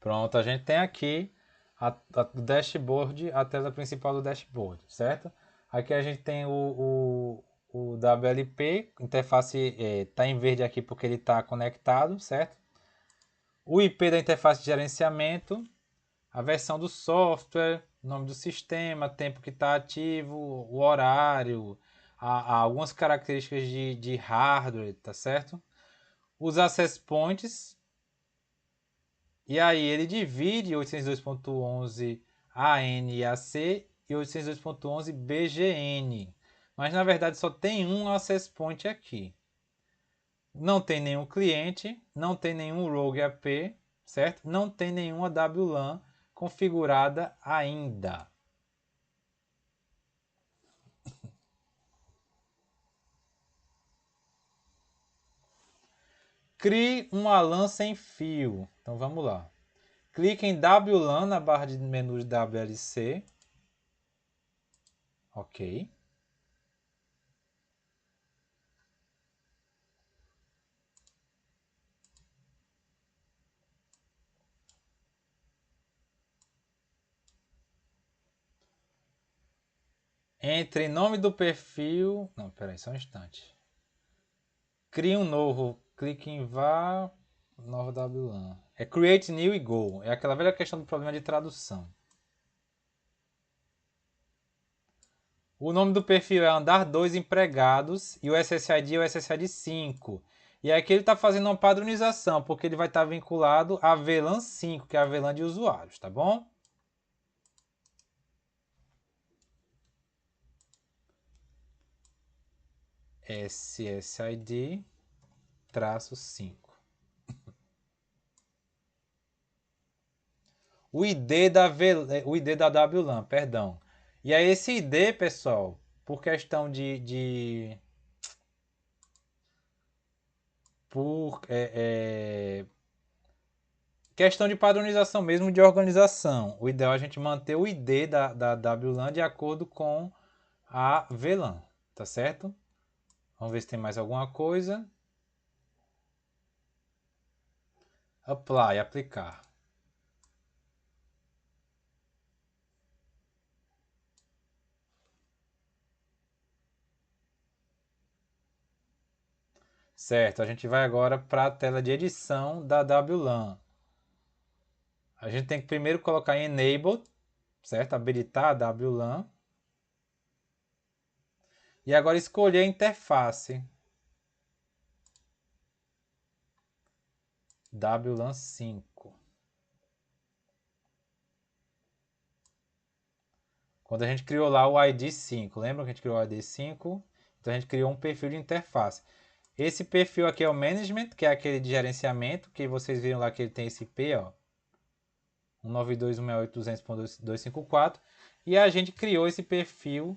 Pronto, a gente tem aqui o dashboard, a tela principal do dashboard, certo? Aqui a gente tem o WLP, interface está em verde aqui porque ele está conectado, certo? O IP da interface de gerenciamento, a versão do software, nome do sistema, tempo que está ativo, o horário, há algumas características de hardware, tá certo? Os access points, e aí ele divide 802.11 ANAC e 802.11 BGN, mas na verdade só tem um access point aqui. Não tem nenhum cliente, não tem nenhum rogue AP, certo? Não tem nenhuma WLAN configurada ainda. Crie uma LAN sem fio. Então vamos lá. Clique em WLAN na barra de menu de WLC. Ok. Entre nome do perfil... Não, peraí, só um instante. Crie um novo. Clique em vá... Nova WLAN. É create new e go. É aquela velha questão do problema de tradução. O nome do perfil é andar 2 empregados e o SSID é o SSID 5. E aqui ele está fazendo uma padronização, porque ele vai estar vinculado a VLAN 5, que é a VLAN de usuários, tá bom? SSID-5. O ID da WLAN, perdão. E aí esse ID, pessoal, por questão questão de padronização mesmo de organização. O ideal é a gente manter o ID da WLAN de acordo com a VLAN, tá certo? Vamos ver se tem mais alguma coisa. Apply, aplicar. Certo, a gente vai agora para a tela de edição da WLAN. A gente tem que primeiro colocar em Enable, certo? Habilitar a WLAN. E agora escolher a interface. WLAN 5. Quando a gente criou lá o ID 5, lembra que a gente criou o ID 5? Então a gente criou um perfil de interface. Esse perfil aqui é o Management, que é aquele de gerenciamento, que vocês viram lá que ele tem esse IP, ó. 192.168.200.254. E a gente criou esse perfil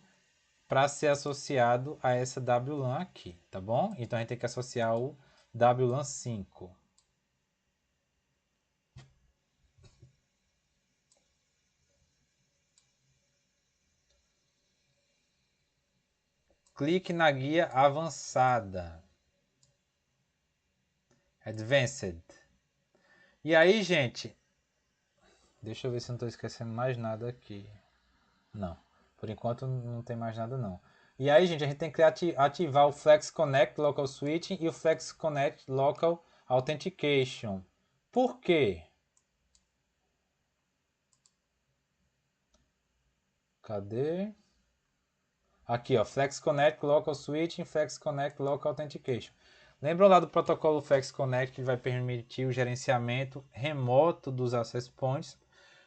para ser associado a essa WLAN aqui, tá bom? Então a gente tem que associar o WLAN 5. Clique na guia avançada. Advanced. E aí, gente, deixa eu ver se não estou esquecendo mais nada aqui. Não, por enquanto não tem mais nada não. E aí, gente, a gente tem que ativar o Flex Connect Local Switching e o Flex Connect Local Authentication. Por quê? Cadê? Aqui, ó, Flex Connect Local Switching, Flex Connect Local Authentication. Lembram lá do protocolo Flex Connect que vai permitir o gerenciamento remoto dos access points?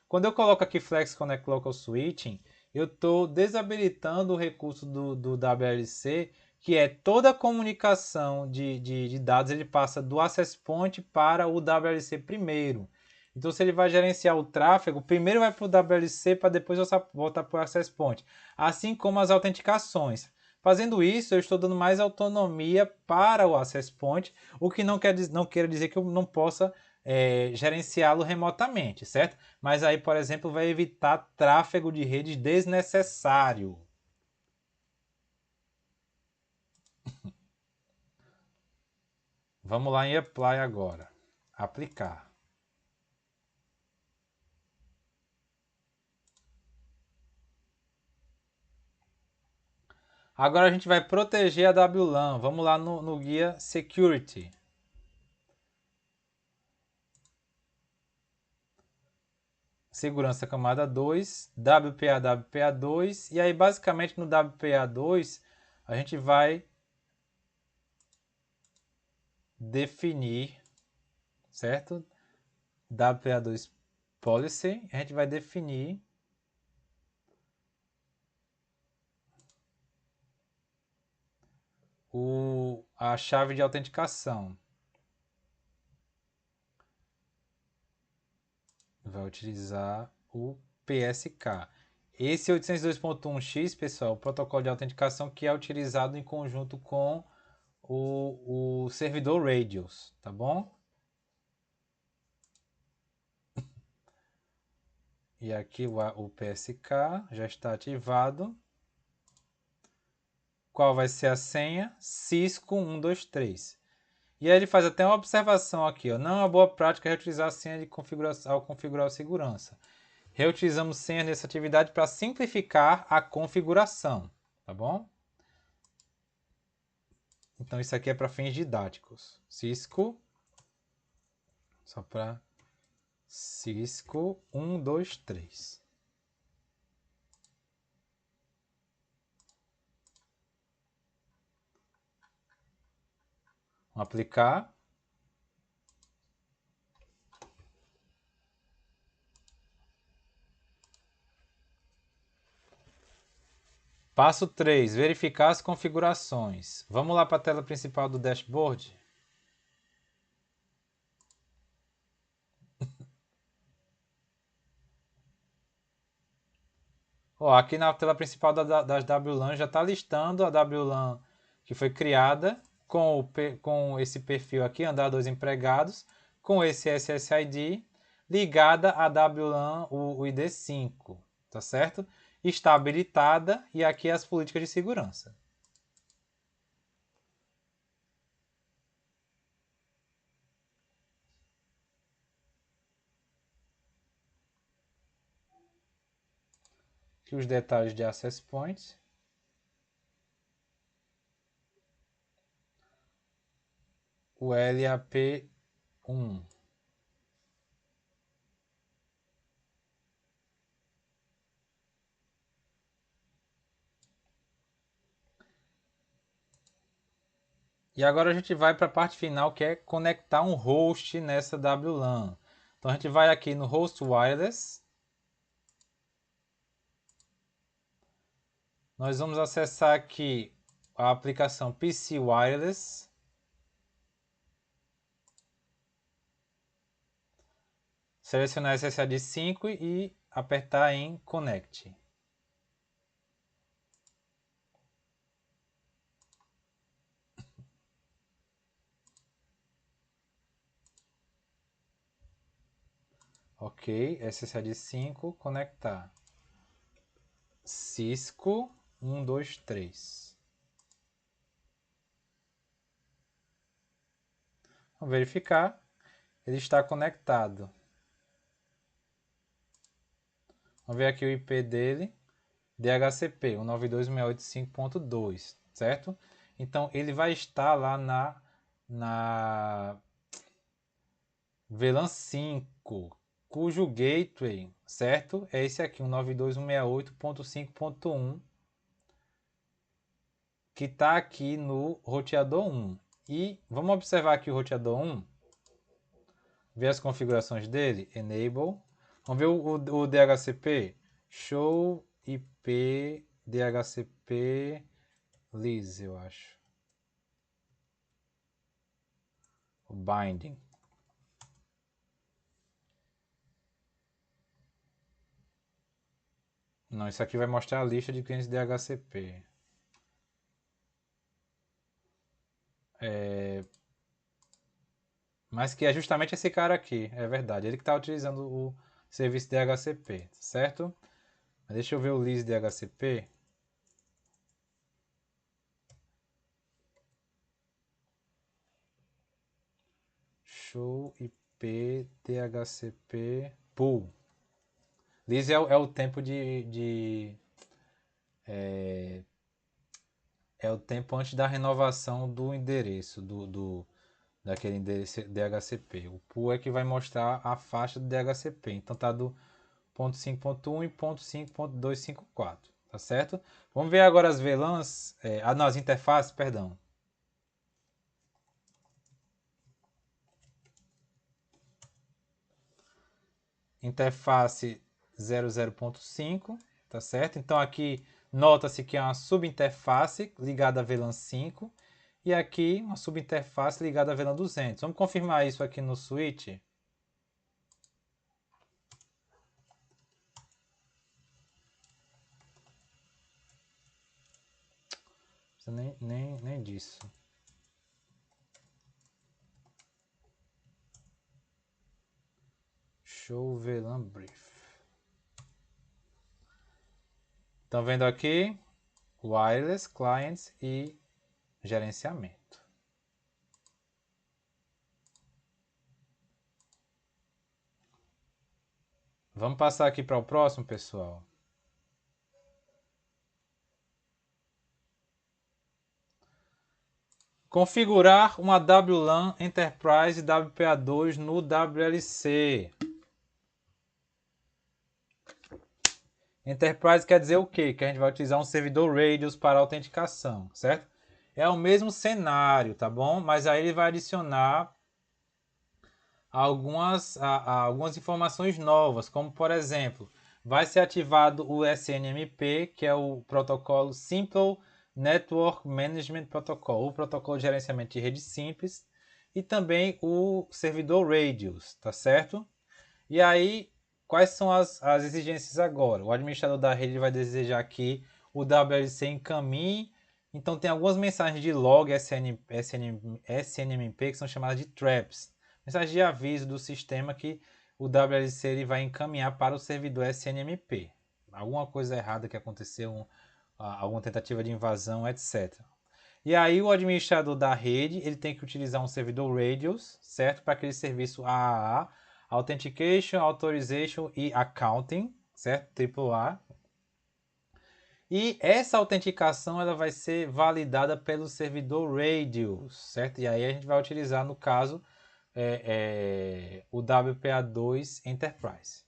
Quando eu coloco aqui Flex Connect Local Switching, eu estou desabilitando o recurso do WLC, que é toda a comunicação de dados, ele passa do access point para o WLC primeiro. Então, se ele vai gerenciar o tráfego, primeiro vai para o WLC para depois voltar para o access point. Assim como as autenticações. Fazendo isso, eu estou dando mais autonomia para o access point, o que não quer dizer que eu não possa gerenciá-lo remotamente, certo? Mas aí, por exemplo, vai evitar tráfego de rede desnecessário. Vamos lá em Apply agora. Aplicar. Agora a gente vai proteger a WLAN. Vamos lá no guia Security. Segurança camada 2, WPA, WPA2. E aí, basicamente, no WPA2, a gente vai definir, certo? WPA2 Policy. A gente vai definir a chave de autenticação. Vai utilizar o PSK. Esse 802.1x, pessoal, é o protocolo de autenticação que é utilizado em conjunto com o servidor Radius, tá bom? E aqui o PSK já está ativado. Qual vai ser a senha? Cisco 123. E aí ele faz até uma observação aqui, ó. Não é uma boa prática reutilizar a senha de configuração ao configurar a segurança. Reutilizamos senhas nessa atividade para simplificar a configuração, tá bom? Então isso aqui é para fins didáticos. Cisco, só para Cisco 123. Vamos aplicar. Passo 3, verificar as configurações. Vamos lá para a tela principal do dashboard. Ó, aqui na tela principal das WLAN já está listando a WLAN que foi criada com esse perfil aqui, andar dois empregados, com esse SSID, ligada a WLAN, o ID5, tá certo? Está habilitada e aqui as políticas de segurança. Aqui os detalhes de access points. O LAP1. E agora a gente vai para a parte final, que é conectar um host nessa WLAN. Então a gente vai aqui no Host Wireless. Nós vamos acessar aqui a aplicação PC Wireless. Selecionar SSID 5 e apertar em Connect. Ok, SSID 5, conectar. Cisco 123. Vamos verificar. Ele está conectado. Vamos ver aqui o IP dele. DHCP 192.168.5.2, certo? Então ele vai estar lá na VLAN 5, cujo gateway, certo? É esse aqui, 192.168.5.1, que está aqui no roteador 1. E vamos observar aqui o roteador 1, ver as configurações dele, enable. Vamos ver o DHCP, show IP DHCP Liz, eu acho. O binding. Não, isso aqui vai mostrar a lista de clientes DHCP. Mas que é justamente esse cara aqui, é verdade. Ele que está utilizando o serviço DHCP, certo? Mas deixa eu ver o Liz DHCP. Show IP DHCP pool. Liz é o tempo é o tempo antes da renovação do endereço daquele endereço DHCP. O pool é que vai mostrar a faixa do DHCP. Então tá do 5.1 e 5.254, tá certo? Vamos ver agora as VLANs, não, as interfaces, perdão. Interface 00.5, tá certo? Então aqui nota-se que é uma subinterface ligada a VLAN 5 e aqui uma subinterface ligada a VLAN 200. Vamos confirmar isso aqui no switch. Nem disso. Show VLAN Brief. Estão vendo aqui? Wireless, Clients e gerenciamento. Vamos passar aqui para o próximo, pessoal. Configurar uma WLAN Enterprise WPA2 no WLC. Enterprise quer dizer o quê? Que a gente vai utilizar um servidor Radius para autenticação, certo? É o mesmo cenário, tá bom? Mas aí ele vai adicionar algumas informações novas, como por exemplo, vai ser ativado o SNMP, que é o protocolo Simple Network Management Protocol, o protocolo de gerenciamento de rede simples, e também o servidor Radius, tá certo? E aí, quais são as exigências agora? O administrador da rede vai desejar que o WLC encaminhe. Então, tem algumas mensagens de log SNMP que são chamadas de traps. Mensagem de aviso do sistema que o WLC ele vai encaminhar para o servidor SNMP. Alguma coisa errada que aconteceu, alguma tentativa de invasão, etc. E aí o administrador da rede ele tem que utilizar um servidor Radius, certo? Para aquele serviço AAA, Authentication, Authorization e Accounting, certo? AAA. E essa autenticação ela vai ser validada pelo servidor Radius, certo? E aí a gente vai utilizar, no caso, o WPA2 Enterprise.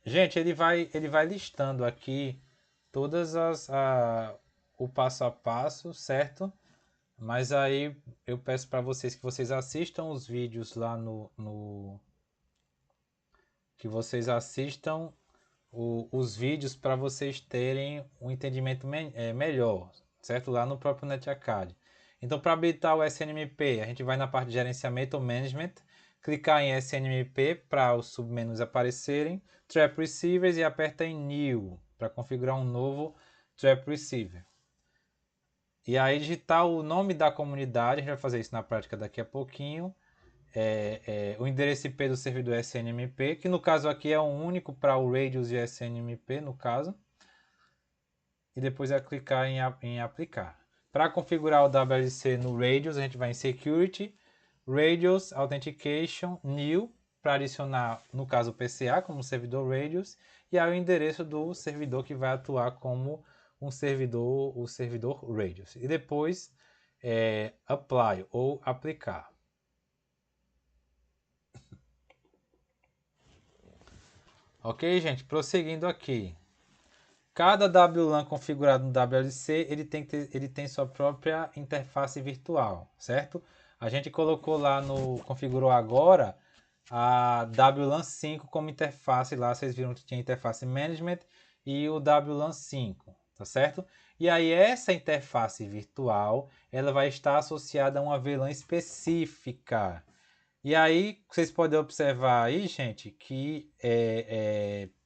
Gente, ele vai listando aqui todas o passo a passo, certo? Mas aí eu peço para vocês que vocês assistam os vídeos lá que vocês assistam os vídeos para vocês terem um entendimento melhor, certo? Lá no próprio NetAcad. Então, para habilitar o SNMP, a gente vai na parte de gerenciamento ou management, clicar em SNMP para os submenus aparecerem, Trap Receivers e aperta em New para configurar um novo Trap Receiver. E aí digitar o nome da comunidade, a gente vai fazer isso na prática daqui a pouquinho, o endereço IP do servidor SNMP, que no caso aqui é o único para o Radius e SNMP, no caso. E depois é clicar em aplicar. Para configurar o WLC no Radius, a gente vai em Security, Radius, Authentication, New, para adicionar, no caso, o PCA como servidor Radius, e aí o endereço do servidor que vai atuar como o servidor Radius. E depois, Apply ou aplicar. Ok, gente? Prosseguindo aqui. Cada WLAN configurado no WLC, ele tem sua própria interface virtual, certo? A gente colocou lá configurou agora a WLAN 5 como interface lá, vocês viram que tinha interface Management e o WLAN 5, tá certo? E aí essa interface virtual, ela vai estar associada a uma VLAN específica. E aí, vocês podem observar aí, gente, que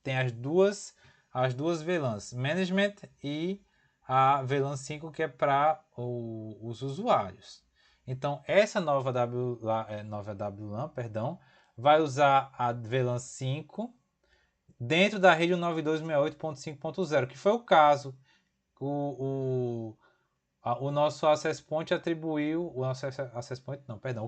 tem as duas VLANs, Management e a VLAN 5, que é para os usuários. Então, essa nova WLAN, perdão, vai usar a VLAN 5 dentro da rede 192.168.5.0, que foi o caso. O nosso Access Point atribuiu, o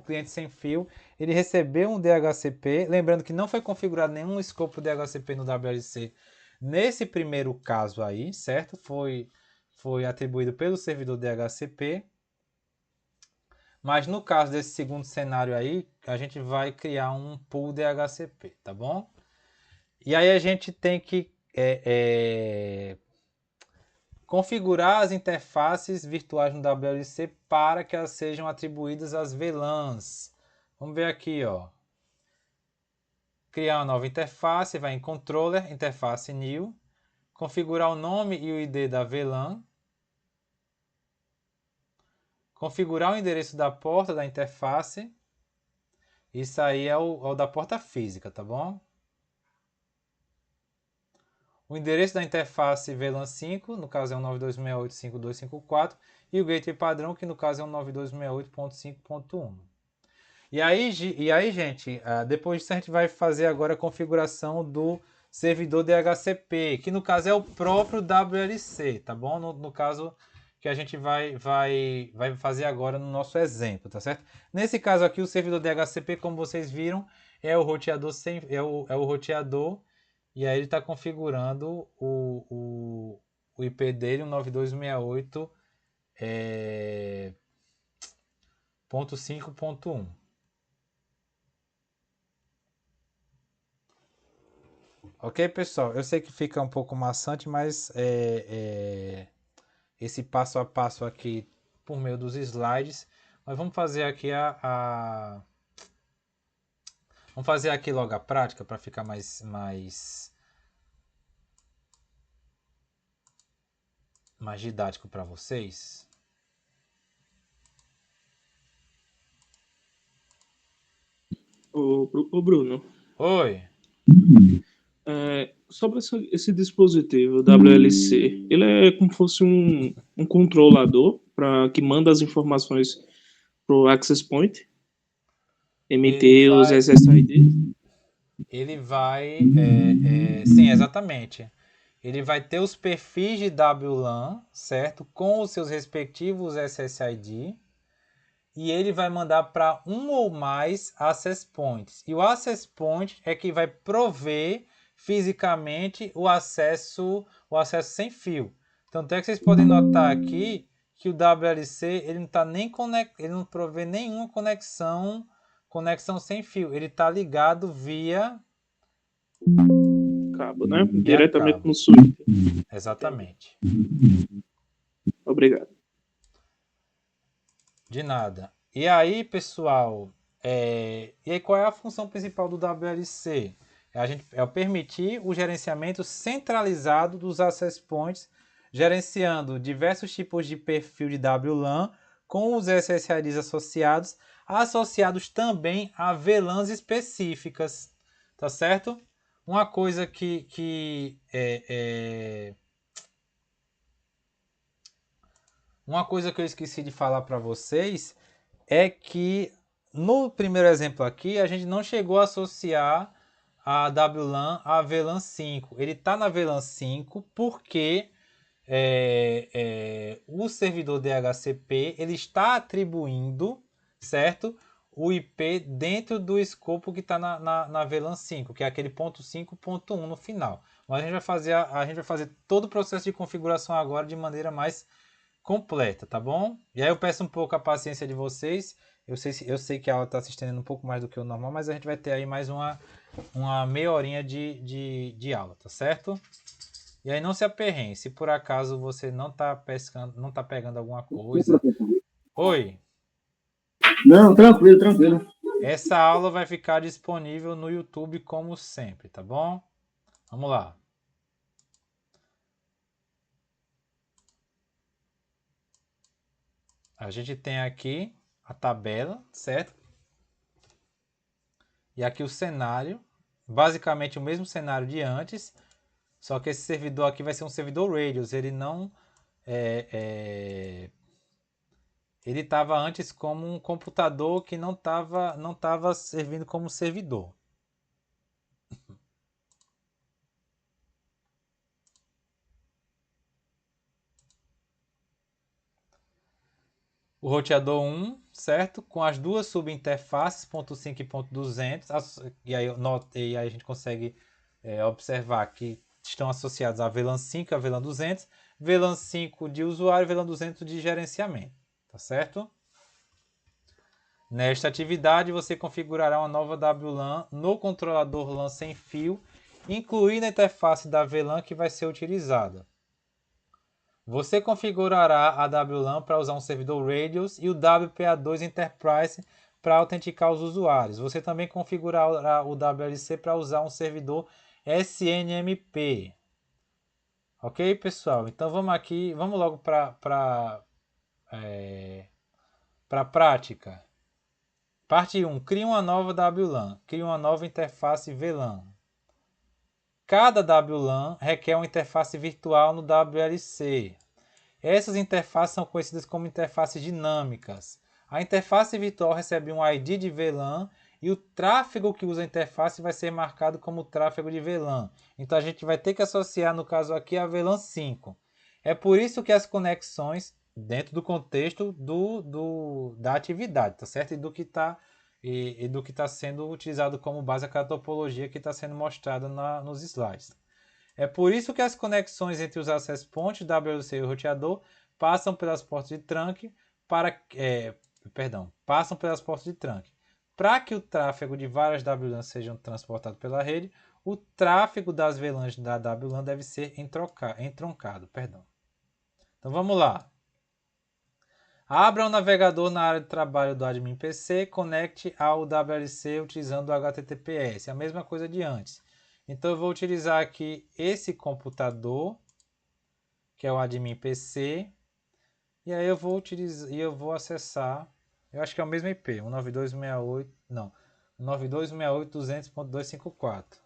cliente sem fio, ele recebeu um DHCP, lembrando que não foi configurado nenhum escopo DHCP no WLC nesse primeiro caso aí, certo? Foi atribuído pelo servidor DHCP, mas no caso desse segundo cenário aí, a gente vai criar um pool DHCP, tá bom? E aí a gente tem que configurar as interfaces virtuais no WLC para que elas sejam atribuídas às VLANs. Vamos ver aqui, ó. Criar uma nova interface, vai em Controller, Interface New, configurar o nome e o ID da VLAN, configurar o endereço da porta da interface. Isso aí é o da porta física, tá bom? O endereço da interface VLAN 5, no caso é 192.168.5254, e o gateway padrão, que no caso é 192.168.5.1. E aí, gente, depois disso a gente vai fazer agora a configuração do servidor DHCP, que no caso é o próprio WLC, tá bom? No caso que a gente vai fazer agora no nosso exemplo, tá certo? Nesse caso aqui, o servidor DHCP, como vocês viram, é o roteador é o roteador, e aí ele está configurando o IP dele, o 9268 ponto 5.1. Ok, pessoal? Eu sei que fica um pouco maçante, mas esse passo a passo aqui por meio dos slides. Mas vamos fazer aqui vamos fazer aqui logo a prática para ficar mais didático para vocês. Ô Bruno, Oi. sobre esse dispositivo WLC, ele é como se fosse um controlador que manda as informações para o Access Point, emitir os SSID? Ele vai... sim, exatamente. Ele vai ter os perfis de WLAN, certo? Com os seus respectivos SSID. E ele vai mandar para um ou mais Access Points. E o Access Point é que vai prover fisicamente o acesso sem fio. Tanto é que vocês podem notar aqui que o WLC ele não tá nem ele não provê nenhuma conexão sem fio. Ele está ligado via cabo, né? via Diretamente cabo. no switch. Exatamente. Obrigado. De nada. E aí, pessoal, e aí qual é a função principal do WLC? É permitir o gerenciamento centralizado dos access points, gerenciando diversos tipos de perfil de WLAN com os SSIDs associados também a VLANs específicas, tá certo? Uma coisa Uma coisa que eu esqueci de falar para vocês é que no primeiro exemplo aqui a gente não chegou a associar a WLAN a VLAN 5. Ele está na VLAN 5 porque o servidor DHCP ele está atribuindo, certo, o IP dentro do escopo que está na VLAN 5, que é aquele ponto 5.1 no final. Mas a gente vai fazer todo o processo de configuração agora de maneira mais completa, tá bom? E aí eu peço um pouco a paciência de vocês. Eu sei que a aula está se estendendo um pouco mais do que o normal, mas a gente vai ter aí mais uma meia horinha de aula, tá certo? E aí não se aperrenhe, se por acaso você não está pescando, não está pegando alguma coisa. Oi. Não, tranquilo, tranquilo. Essa aula vai ficar disponível no YouTube como sempre, tá bom? Vamos lá. A gente tem aqui a tabela, certo? E aqui o cenário, basicamente o mesmo cenário de antes, só que esse servidor aqui vai ser um servidor Radius, ele não ele estava antes como um computador que não estava servindo como servidor. O roteador 1, certo? Com as duas subinterfaces, .5 e .200. E aí a gente consegue observar que estão associados a VLAN 5 e a VLAN 200. VLAN 5 de usuário e VLAN 200 de gerenciamento. Tá certo? Nesta atividade, você configurará uma nova WLAN no controlador LAN sem fio, incluindo a interface da VLAN que vai ser utilizada. Você configurará a WLAN para usar um servidor Radius e o WPA2 Enterprise para autenticar os usuários. Você também configurará o WLC para usar um servidor SNMP. Ok, pessoal? Então vamos logo para a prática. Parte 1. Crie uma nova WLAN. Crie uma nova interface VLAN. Cada WLAN requer uma interface virtual no WLC. Essas interfaces são conhecidas como interfaces dinâmicas. A interface virtual recebe um ID de VLAN e o tráfego que usa a interface vai ser marcado como tráfego de VLAN. Então a gente vai ter que associar, no caso aqui, a VLAN 5. É por isso que as conexões, dentro do contexto da atividade, tá certo? E do que está sendo utilizado como base aquela topologia que está sendo mostrada nos slides. É por isso que as conexões entre os access points, WLC e o roteador passam pelas portas de trunk passam pelas portas de trunk. Para que o tráfego de várias WLANs sejam transportado pela rede, o tráfego das VLANs da WLAN deve ser entroncado. Então vamos lá. Abra o navegador na área de trabalho do admin PC, conecte ao WLC utilizando o HTTPS, a mesma coisa de antes. Então eu vou utilizar aqui esse computador, que é o admin PC, e aí eu vou acessar, eu acho que é o mesmo IP, 192.68, não, 192.168.200.254.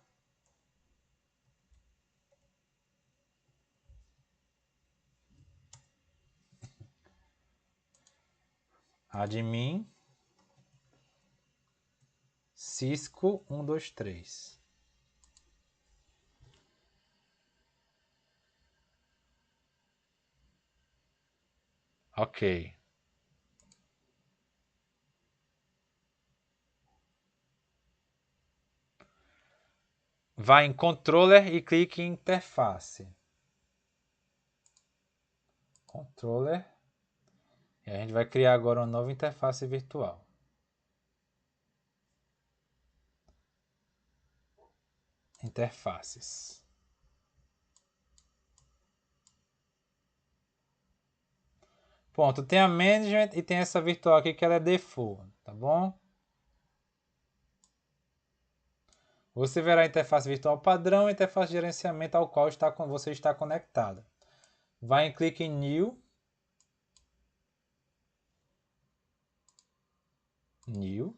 Admin Cisco 123. Ok. Vá em Controller e clique em Interface. Controller. E a gente vai criar agora uma nova interface virtual. Interfaces. Pronto, tem a Management e tem essa virtual aqui que ela é default, tá bom? Você verá a interface virtual padrão e a interface de gerenciamento ao qual você está conectado. Vai em clique em New. New.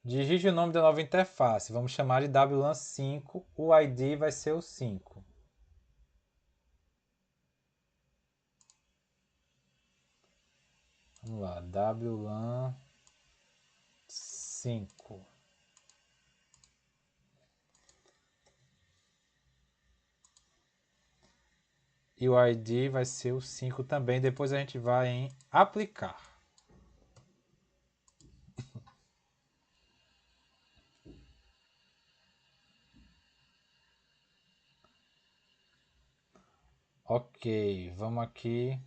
Digite o nome da nova interface. Vamos chamar de WLAN 5. O ID vai ser o 5. Vamos lá. WLAN 5. E o ID vai ser o 5 também. Depois a gente vai em aplicar. Ok, vamos aqui.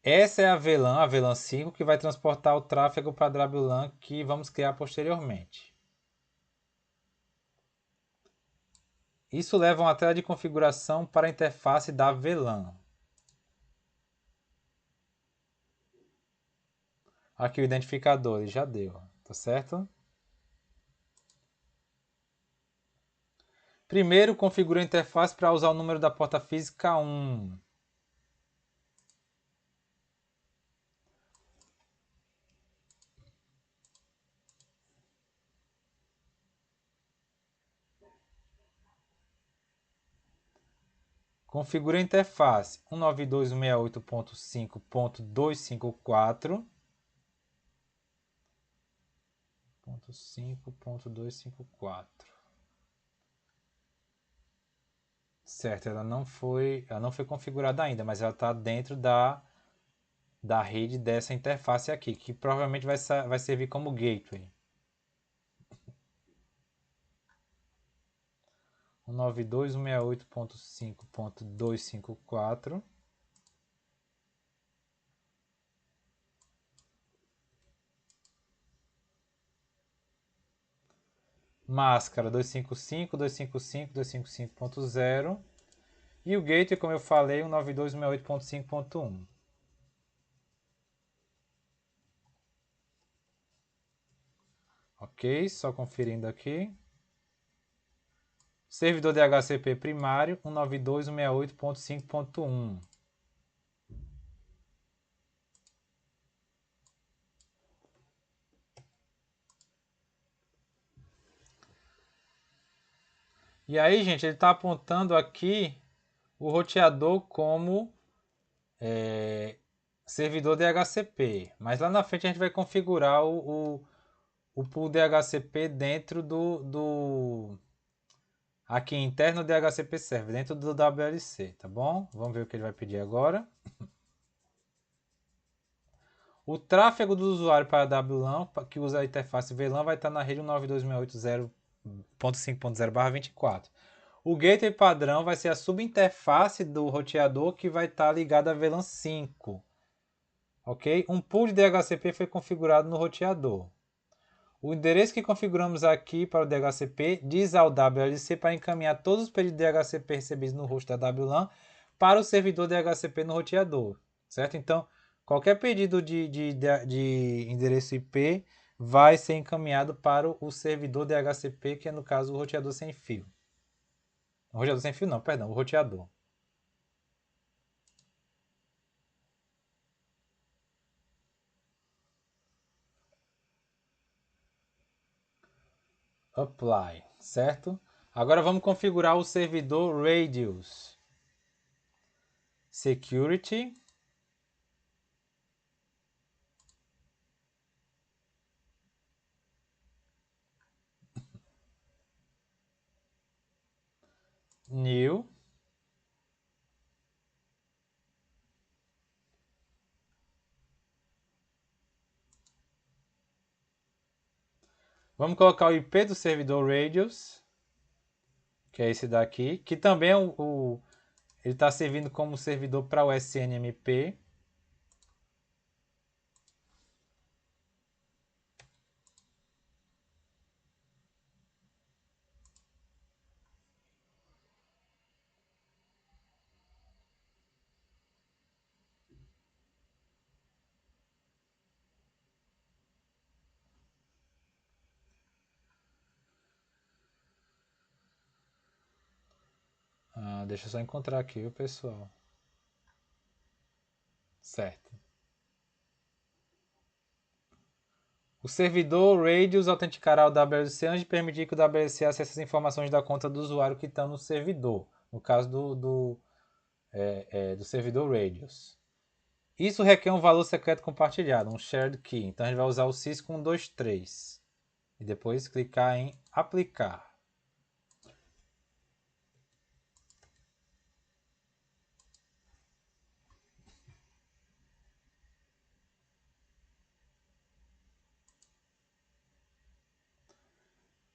Essa é a VLAN 5, que vai transportar o tráfego para a WLAN que vamos criar posteriormente. Isso leva a uma tela de configuração para a interface da VLAN. Aqui o identificador, ele já deu, tá certo? Primeiro, configure a interface para usar o número da porta física 1. Configure a interface 192.168.5.254. 5.254. Certo, ela não foi configurada ainda, mas ela está dentro da rede dessa interface aqui, que provavelmente vai servir como gateway. 192.168.5.254. Máscara 255, 255, 255.0. E o gateway, como eu falei, 192.168.5.1. Ok, só conferindo aqui. Servidor DHCP primário 192.168.5.1. E aí, gente, ele está apontando aqui o roteador como servidor DHCP. Mas lá na frente a gente vai configurar o pool DHCP dentro aqui interno DHCP Server, dentro do WLC, tá bom? Vamos ver o que ele vai pedir agora. O tráfego do usuário para WLAN, que usa a interface VLAN, vai estar na rede 192.168.5.0/24. O gateway padrão vai ser a subinterface do roteador que vai estar ligada a VLAN 5. Ok? Um pool de DHCP foi configurado no roteador. O endereço que configuramos aqui para o DHCP diz ao WLC para encaminhar todos os pedidos de DHCP recebidos no host da WLAN para o servidor DHCP no roteador. Certo? Então, qualquer pedido de endereço IP vai ser encaminhado para o servidor DHCP, que é no caso o roteador sem fio. O roteador sem fio não, perdão, o roteador. Apply, certo? Agora vamos configurar o servidor Radius. Security. New. Vamos colocar o IP do servidor Radius, que é esse daqui, que também é ele está servindo como servidor para o SNMP. Deixa eu só encontrar aqui, o pessoal. Certo. O servidor Radius autenticará o WLC antes de permitir que o WLC acesse as informações da conta do usuário que estão no servidor. No caso do servidor Radius. Isso requer um valor secreto compartilhado, um shared key. Então a gente vai usar o sys123. E depois clicar em aplicar.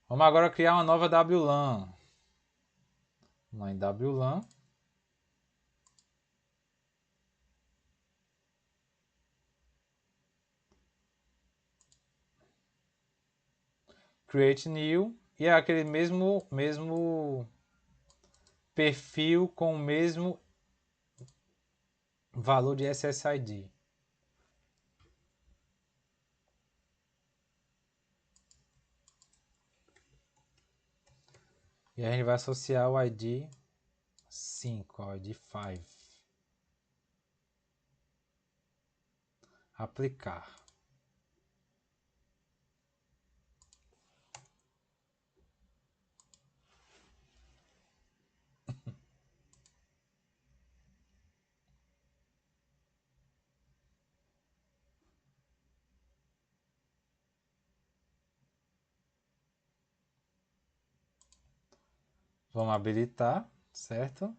Vamos agora criar uma nova WLAN. Vamos lá em WLAN. Create new. E é aquele mesmo perfil com o mesmo valor de SSID. E a gente vai associar o ID 5, o ID 5. Aplicar. Vamos habilitar, certo?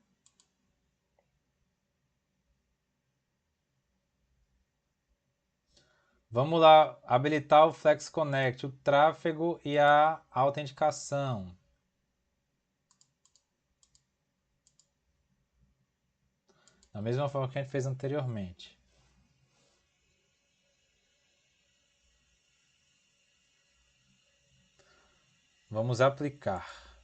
Vamos lá habilitar o Flex Connect, o tráfego e a autenticação. Da mesma forma que a gente fez anteriormente. Vamos aplicar.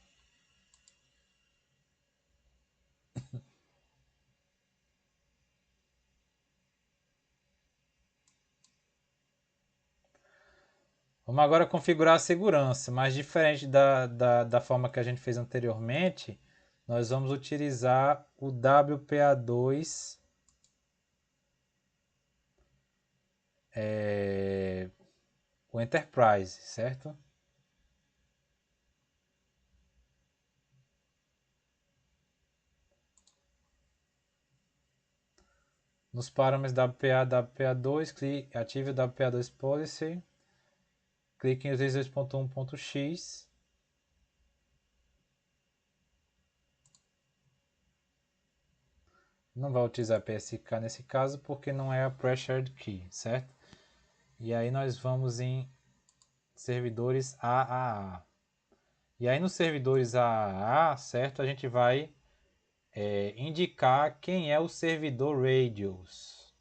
Vamos agora configurar a segurança, mas diferente da forma que a gente fez anteriormente, nós vamos utilizar o WPA2 o Enterprise, certo? nos parâmetros WPA, WPA2, ative o WPA2 Policy, clique em 2.1.x. Não vai utilizar PSK nesse caso porque não é a Pressured Key, certo? E aí nós vamos em servidores AAA. E aí nos servidores AAA, certo? A gente vai indicar quem é o servidor Radius.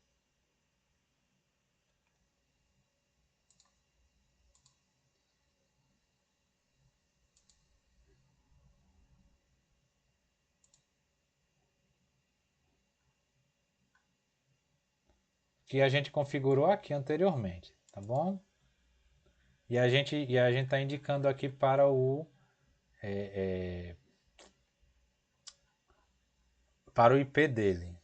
Que a gente configurou aqui anteriormente, tá bom? E a gente está indicando aqui para para o IP dele.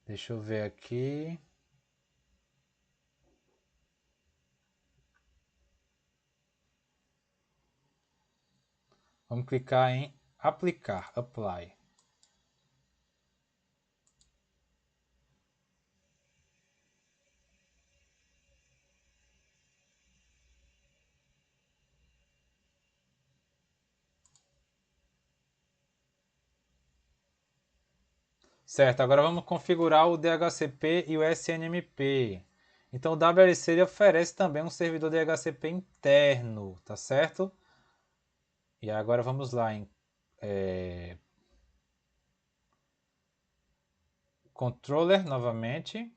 Deixa eu ver aqui. Vamos clicar em aplicar, apply. Certo, agora vamos configurar o DHCP e o SNMP. Então o WLC ele oferece também um servidor DHCP interno, tá certo? E agora vamos lá em controller novamente,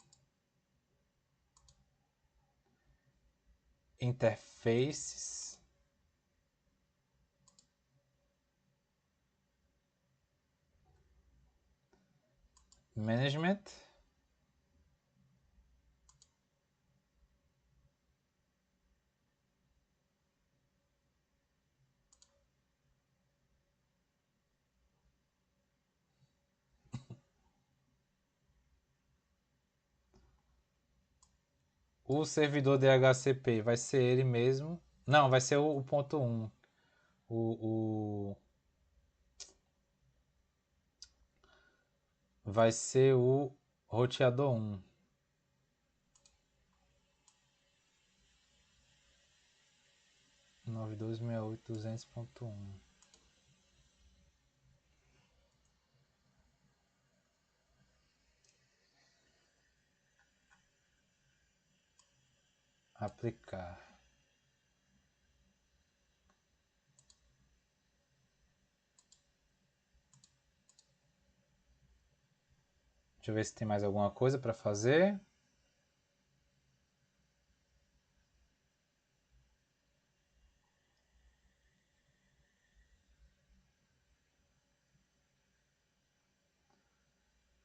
interfaces, management. O servidor DHCP vai ser ele mesmo. Não, vai ser o ponto 1. Vai ser o roteador 1. Nove dois seis oito 200.1. Aplicar. Deixa eu ver se tem mais alguma coisa para fazer.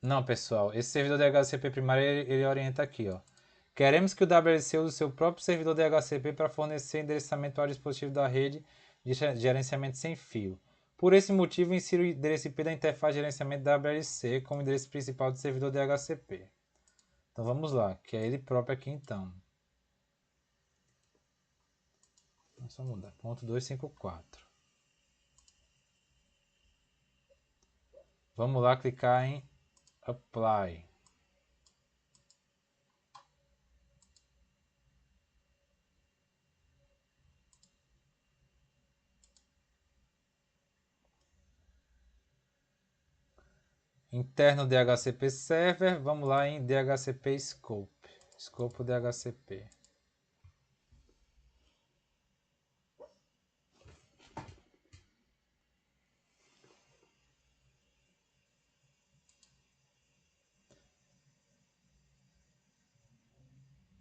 Não, pessoal, esse servidor DHCP primário ele orienta aqui, ó. Queremos que o WLC use o seu próprio servidor DHCP para fornecer endereçamento ao dispositivo da rede de gerenciamento sem fio. Por esse motivo, insira o endereço IP da interface de gerenciamento WLC como endereço principal do servidor DHCP. Então vamos lá, que é ele próprio aqui então. Vamos só mudar, ponto 254. Vamos lá clicar em Apply. Interno DHCP Server, vamos lá em DHCP Scope. Escopo DHCP.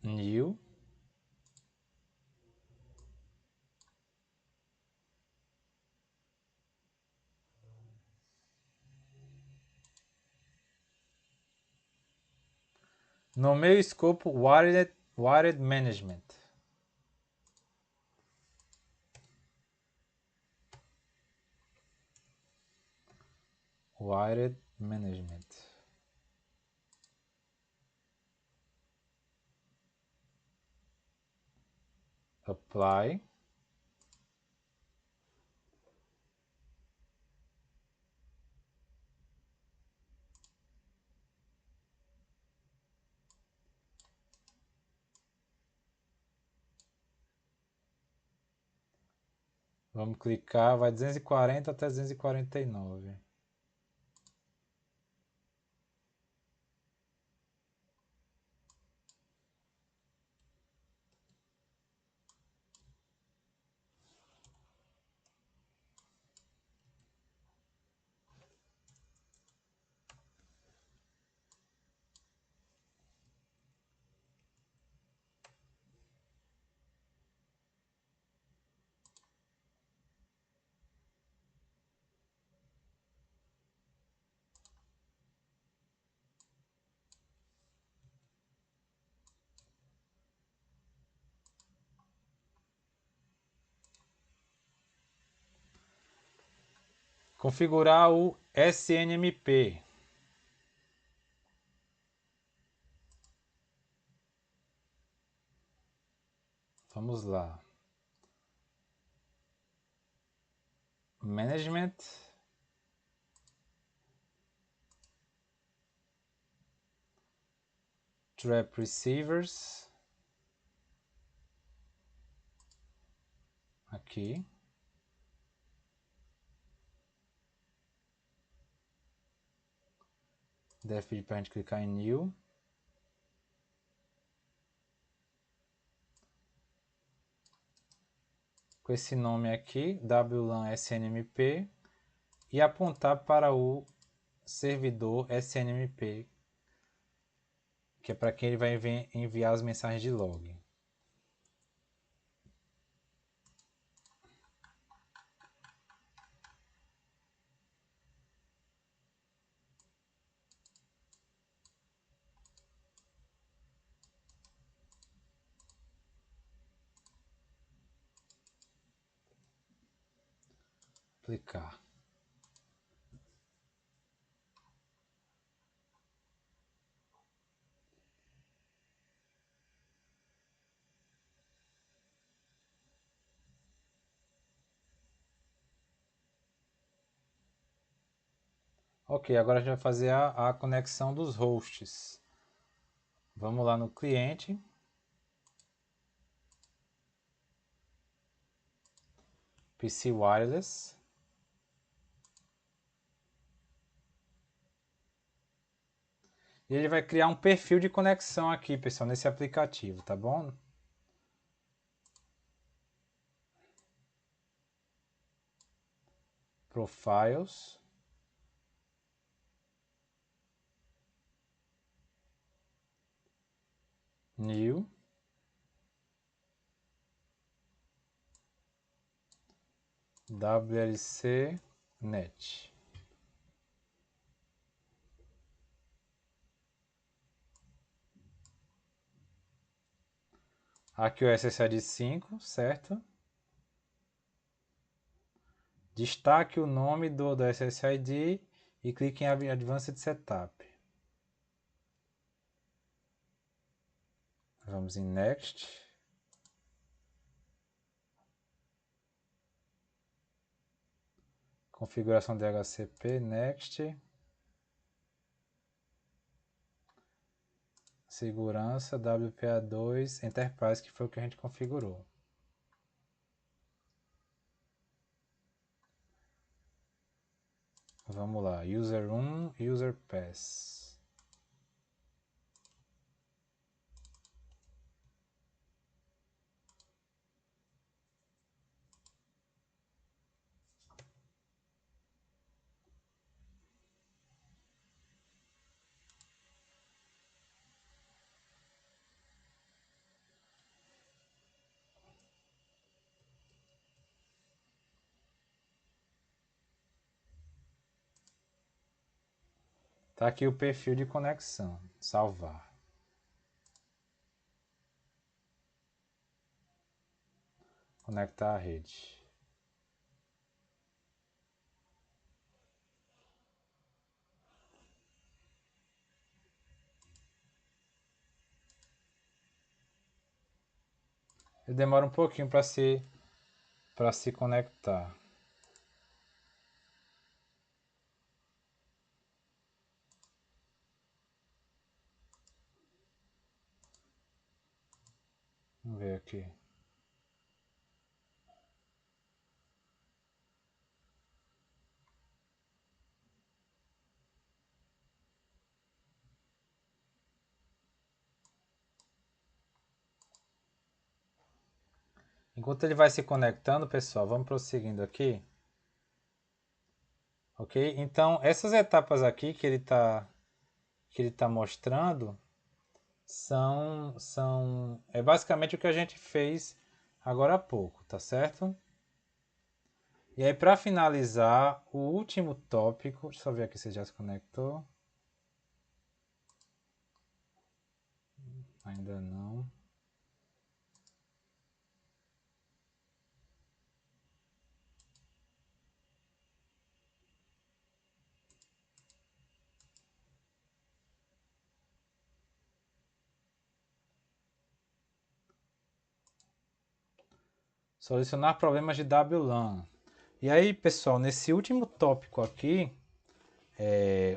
New. Nomeie o escopo Wired Management. Wired Management. Apply. Vamos clicar, vai 240 até 249. Configurar o SNMP. Vamos lá. Management. Trap Receivers. Aqui. Deve pedir para a gente clicar em New. Com esse nome aqui, WLAN SNMP, e apontar para o servidor SNMP, que é para quem ele vai enviar as mensagens de log. Aplicar. Ok, agora a gente vai fazer a conexão dos hosts. Vamos lá no cliente. PC Wireless. E ele vai criar um perfil de conexão aqui, pessoal, nesse aplicativo, tá bom? Profiles. New. WLC Net. Aqui o SSID 5, certo? Destaque o nome do SSID e clique em Advanced Setup. Vamos em Next. Configuração de DHCP, Next. Segurança, WPA2, Enterprise, que foi o que a gente configurou. Vamos lá, User 1, User Pass. Tá aqui o perfil de conexão. Salvar. Conectar a rede. Ele demora um pouquinho para se conectar. Vamos ver aqui. Enquanto ele vai se conectando, pessoal, vamos prosseguindo aqui. Ok? Então, essas etapas aqui que ele tá mostrando é basicamente o que a gente fez agora há pouco, tá certo? E aí, para finalizar, o último tópico, deixa eu só ver aqui se já se conectou. Ainda não. Solucionar problemas de WLAN. E aí, pessoal, nesse último tópico aqui,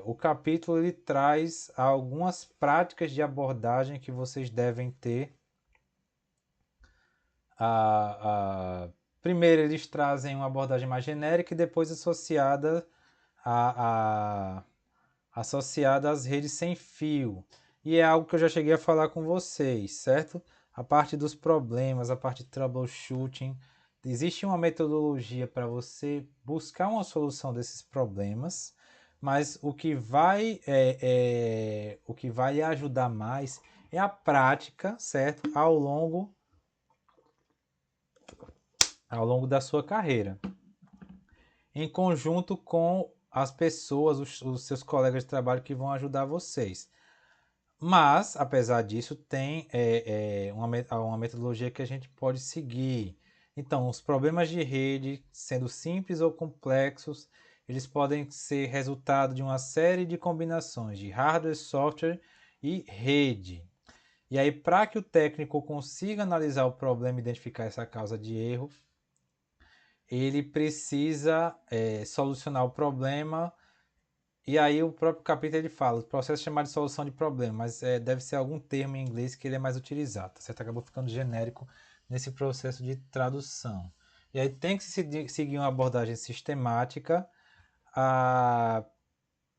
o capítulo ele traz algumas práticas de abordagem que vocês devem ter. Primeiro, eles trazem uma abordagem mais genérica e depois associada às redes sem fio. E é algo que eu já cheguei a falar com vocês, certo? A parte dos problemas, a parte de troubleshooting. Existe uma metodologia para você buscar uma solução desses problemas, mas o que vai ajudar mais é a prática, certo? Ao longo da sua carreira, em conjunto com as pessoas, os seus colegas de trabalho que vão ajudar vocês. Mas, apesar disso, tem uma metodologia que a gente pode seguir. Então, os problemas de rede, sendo simples ou complexos, eles podem ser resultado de uma série de combinações de hardware, software e rede. E aí, para que o técnico consiga analisar o problema e identificar essa causa de erro, ele precisa solucionar o problema. E aí o próprio capítulo ele fala, o processo chamado de solução de problema, mas deve ser algum termo em inglês que ele é mais utilizado, tá certo? Acabou ficando genérico nesse processo de tradução. E aí tem que seguir uma abordagem sistemática.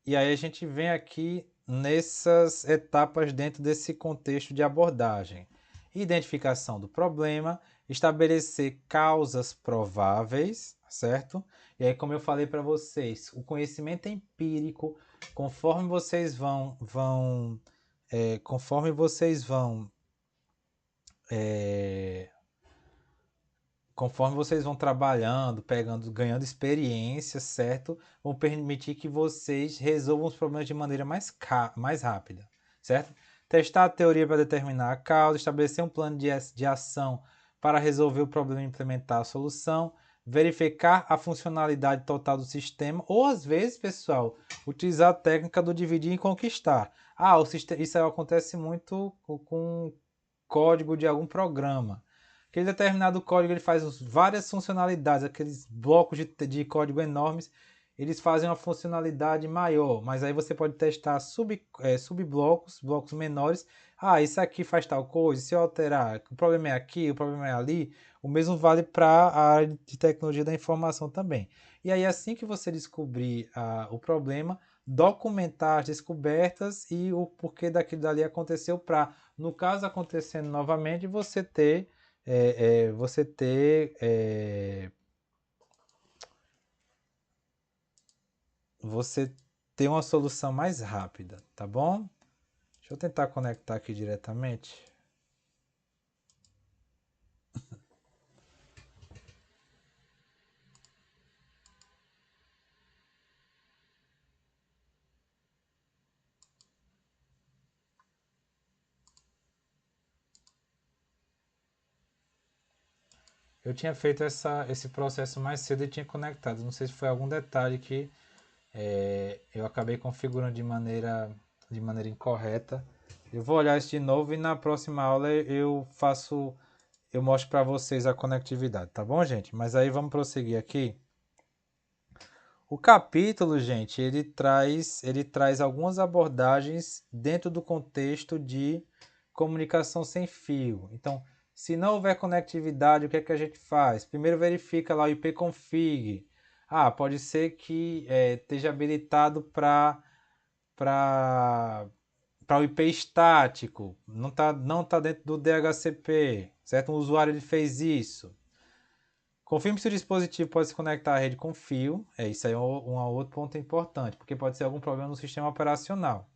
E aí a gente vem aqui nessas etapas dentro desse contexto de abordagem. Identificação do problema, estabelecer causas prováveis, certo? E aí, como eu falei para vocês, o conhecimento empírico, conforme vocês vão trabalhando, ganhando experiência, certo? Vão permitir que vocês resolvam os problemas de maneira mais rápida, certo? Testar a teoria para determinar a causa, estabelecer um plano de ação para resolver o problema e implementar a solução, verificar a funcionalidade total do sistema, ou às vezes, pessoal, utilizar a técnica do dividir e conquistar. Isso acontece muito com código de algum programa. Aquele determinado código ele faz várias funcionalidades, aqueles blocos de código enormes, eles fazem uma funcionalidade maior, mas aí você pode testar subblocos, blocos menores. Isso aqui faz tal coisa, se eu alterar, o problema é aqui, o problema é ali. O mesmo vale para a área de tecnologia da informação também. E aí, assim que você descobrir o problema, documentar as descobertas e o porquê daquilo dali aconteceu para, no caso acontecendo novamente, você ter uma solução mais rápida, tá bom? Deixa eu tentar conectar aqui diretamente. Eu tinha feito esse processo mais cedo e tinha conectado. Não sei se foi algum detalhe que eu acabei configurando de maneira incorreta. Eu vou olhar isso de novo e na próxima aula eu mostro para vocês a conectividade, tá bom, gente? Mas aí vamos prosseguir aqui. O capítulo, gente, ele traz algumas abordagens dentro do contexto de comunicação sem fio. Então, se não houver conectividade, o que é que a gente faz? Primeiro verifica lá o ipconfig. Pode ser que esteja habilitado para o IP estático, não tá dentro do DHCP, certo? Um usuário ele fez isso. Confirme se o dispositivo pode se conectar à rede com fio. Isso aí é um outro ponto importante, porque pode ser algum problema no sistema operacional.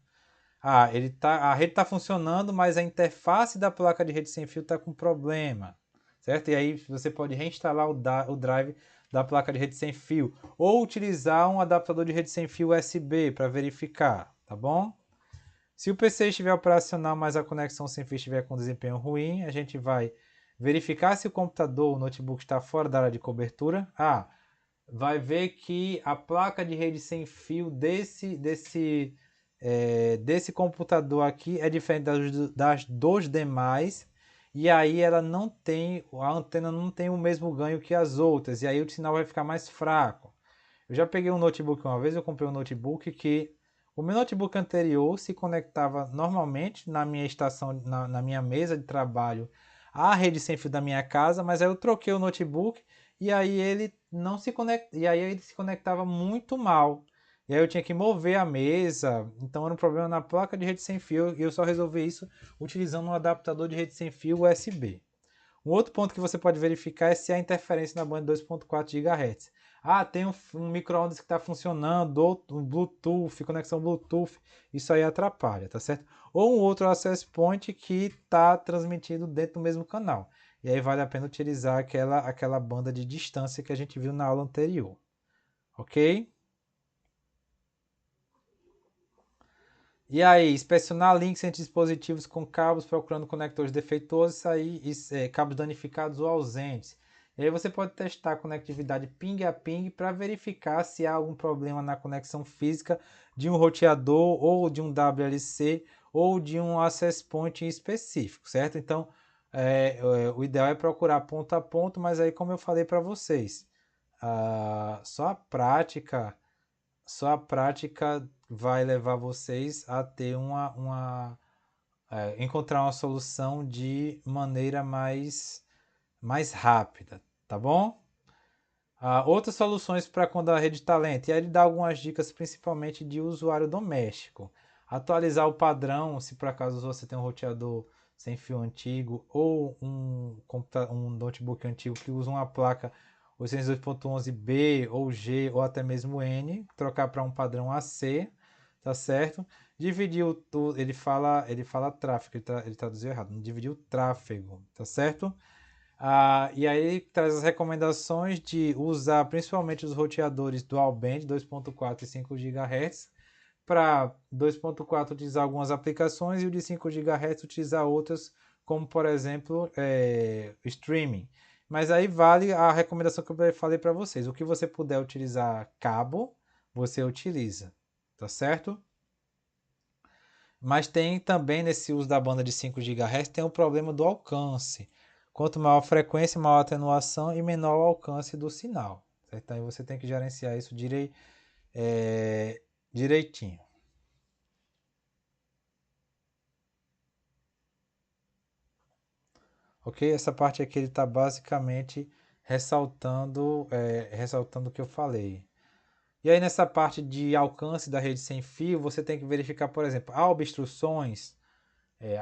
A rede está funcionando, mas a interface da placa de rede sem fio está com problema, certo? E aí você pode reinstalar o drive da placa de rede sem fio ou utilizar um adaptador de rede sem fio USB para verificar, tá bom? Se o PC estiver operacional, mas a conexão sem fio estiver com desempenho ruim, a gente vai verificar se o computador, o notebook está fora da área de cobertura. Vai ver que a placa de rede sem fio desse computador aqui é diferente das dos demais, e aí a antena não tem o mesmo ganho que as outras, e aí o sinal vai ficar mais fraco. Eu já peguei um notebook uma vez, eu comprei um notebook que o meu notebook anterior se conectava normalmente na minha estação, na minha mesa de trabalho, à rede sem fio da minha casa, mas aí eu troquei o notebook e aí ele não se conecta, e aí ele se conectava muito mal. E aí eu tinha que mover a mesa, então era um problema na placa de rede sem fio, e eu só resolvi isso utilizando um adaptador de rede sem fio USB. Um outro ponto que você pode verificar é se há interferência na banda 2.4 GHz. Tem um micro-ondas que está funcionando, ou um Bluetooth, conexão Bluetooth, isso aí atrapalha, tá certo? Ou um outro access point que está transmitido dentro do mesmo canal. E aí vale a pena utilizar aquela banda de distância que a gente viu na aula anterior. Ok? E aí, inspecionar links entre dispositivos com cabos procurando conectores defeituosos, cabos danificados ou ausentes. E aí você pode testar a conectividade ping a ping para verificar se há algum problema na conexão física de um roteador ou de um WLC ou de um access point específico, certo? Então, o ideal é procurar ponto a ponto, mas aí como eu falei para vocês, só a prática vai levar vocês a ter encontrar uma solução de maneira mais rápida, tá bom? Outras soluções para quando a rede está lenta, e aí ele dá algumas dicas principalmente de usuário doméstico. Atualizar o padrão, se por acaso você tem um roteador sem fio antigo ou um notebook antigo que usa uma placa 802.11b ou G ou até mesmo N, trocar para um padrão AC, tá certo? Dividir ele fala tráfego, ele traduziu errado, não dividir o tráfego, tá certo? E aí traz as recomendações de usar principalmente os roteadores dual band 2.4 e 5 GHz. Para 2.4 utilizar algumas aplicações e o de 5 GHz utilizar outras, como por exemplo streaming. Mas aí vale a recomendação que eu falei para vocês. O que você puder utilizar cabo, você utiliza, tá certo? Mas tem também nesse uso da banda de 5 GHz tem o problema do alcance. Quanto maior a frequência, maior a atenuação e menor o alcance do sinal. Certo? Então você tem que gerenciar isso direitinho. Ok? Essa parte aqui ele está basicamente ressaltando o que eu falei. E aí nessa parte de alcance da rede sem fio, você tem que verificar, por exemplo, há obstruções.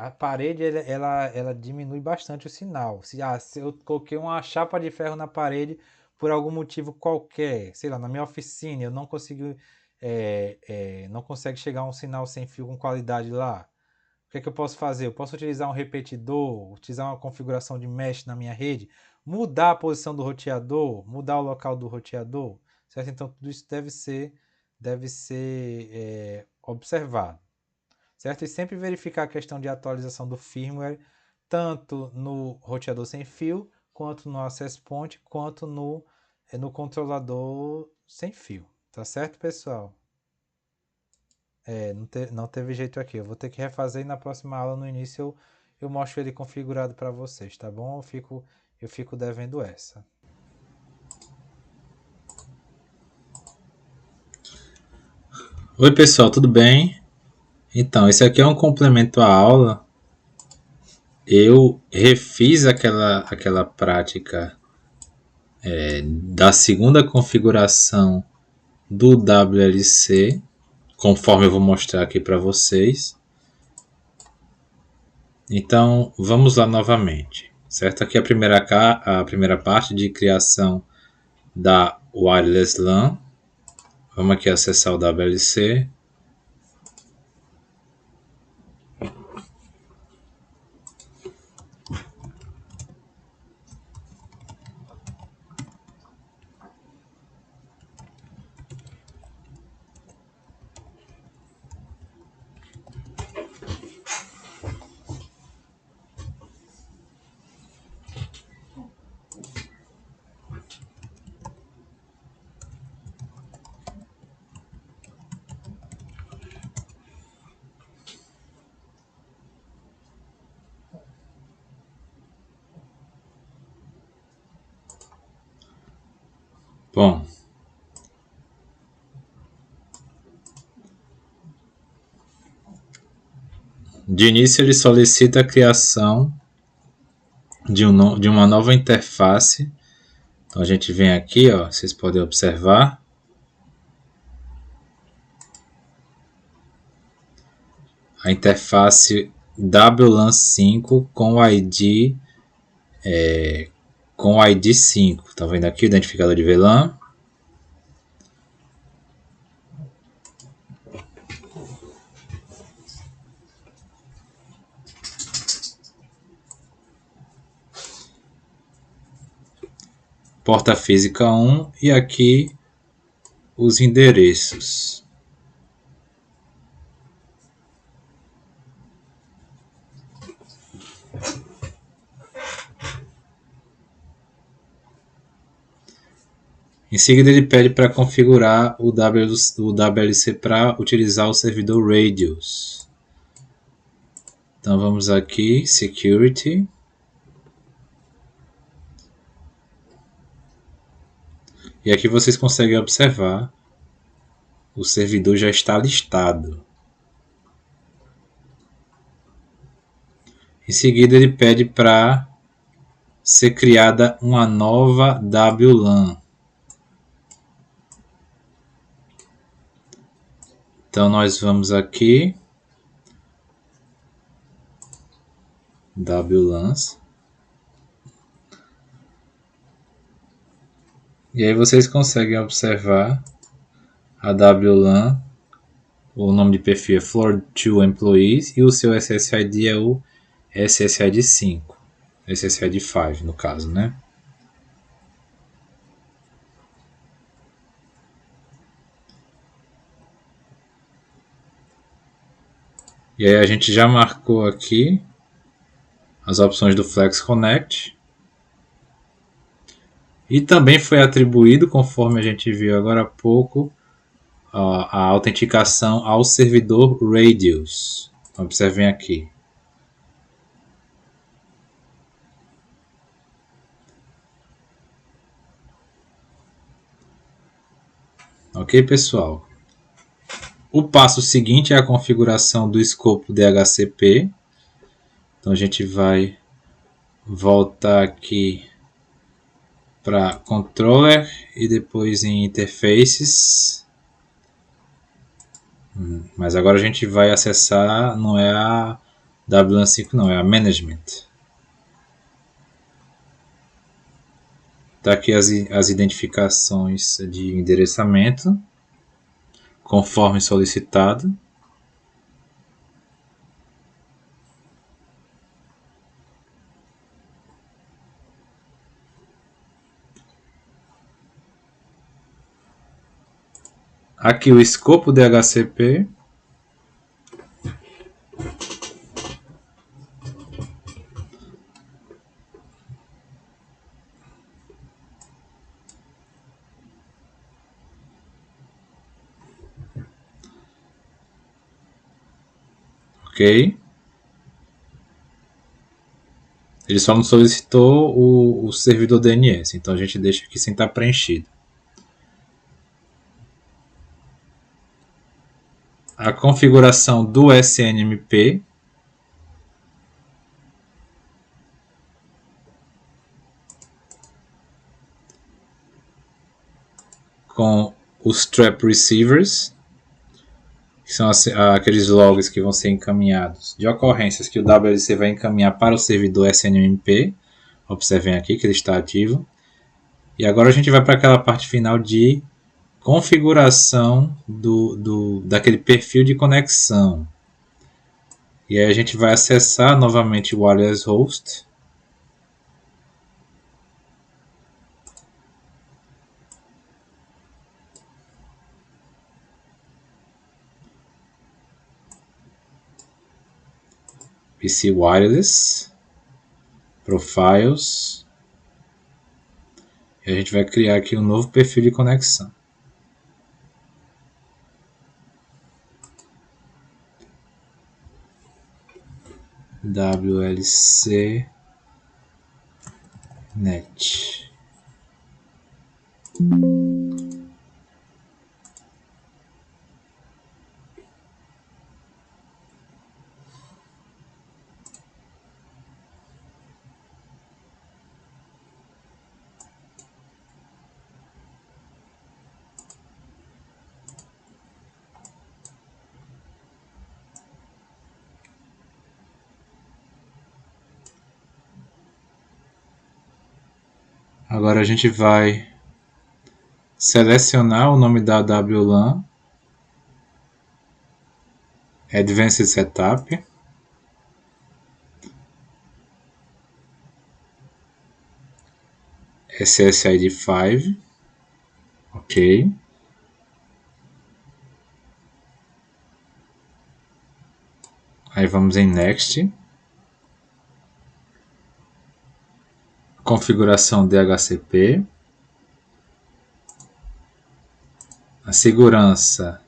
A parede ela diminui bastante o sinal. Se eu coloquei uma chapa de ferro na parede por algum motivo qualquer, sei lá, na minha oficina, eu não consigo não consegue chegar um sinal sem fio com qualidade lá. O que é que eu posso fazer? Eu posso utilizar um repetidor, utilizar uma configuração de mesh na minha rede, mudar a posição do roteador, mudar o local do roteador, certo? Então tudo isso deve ser observado, certo? E sempre verificar a questão de atualização do firmware, tanto no roteador sem fio, quanto no access point, quanto no controlador sem fio, tá certo, pessoal? Não teve jeito aqui. Eu vou ter que refazer e na próxima aula, no início, eu mostro ele configurado para vocês, tá bom? Eu fico devendo essa. Oi, pessoal, tudo bem? Então, esse aqui é um complemento à aula. Eu refiz aquela prática da segunda configuração do WLC, conforme eu vou mostrar aqui para vocês. Então, vamos lá novamente. certo? Aqui a primeira parte de criação da Wireless LAN. Vamos aqui acessar o WLC. Bom, de início ele solicita a criação de uma nova interface. Então a gente vem aqui, ó, vocês podem observar. A interface WLAN 5 com o ID com o ID 5. Tá vendo aqui o identificador de VLAN? Porta física 1 e aqui os endereços. Em seguida ele pede para configurar o WLC para utilizar o servidor Radius. Então vamos aqui, Security. E aqui vocês conseguem observar, o servidor já está listado. Em seguida ele pede para ser criada uma nova WLAN. Então nós vamos aqui, WLANs. E aí vocês conseguem observar a WLAN, o nome de perfil é Floor 2 Employees e o seu SSID é o SSID 5, SSID 5 no caso, né? E aí a gente já marcou aqui as opções do Flex Connect. E também foi atribuído, conforme a gente viu agora há pouco, a autenticação ao servidor Radius. Observem aqui. Ok, pessoal? O passo seguinte é a configuração do escopo DHCP. Então a gente vai voltar aqui para Controller e depois em Interfaces. Mas agora a gente vai acessar, não é a WLAN 5 não, é a Management. Tá aqui as identificações de endereçamento, conforme solicitado. Aqui o escopo DHCP. Ok. Ele só não solicitou o servidor DNS, então a gente deixa aqui sem estar preenchido. A configuração do SNMP. Com os trap receivers, que são aqueles logs que vão ser encaminhados de ocorrências que o WLC vai encaminhar para o servidor SNMP, Observem aqui que ele está ativo. E agora a gente vai para aquela parte final de configuração daquele perfil de conexão. E aí a gente vai acessar novamente o Wireless Host. PC Wireless, Profiles, e a gente vai criar aqui um novo perfil de conexão. WLC Net. Agora a gente vai selecionar o nome da WLAN, Advanced Setup, SSID 5, ok. Aí vamos em Next. Configuração DHCP. A segurança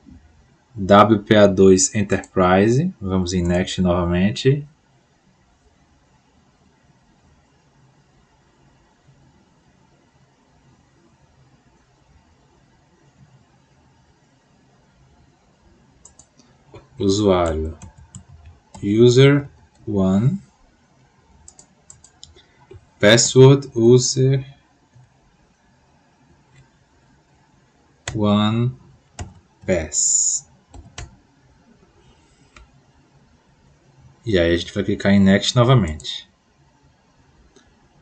WPA2 Enterprise. Vamos em Next novamente. Usuário User 1. Password User 1 Pass. E aí a gente vai clicar em Next novamente.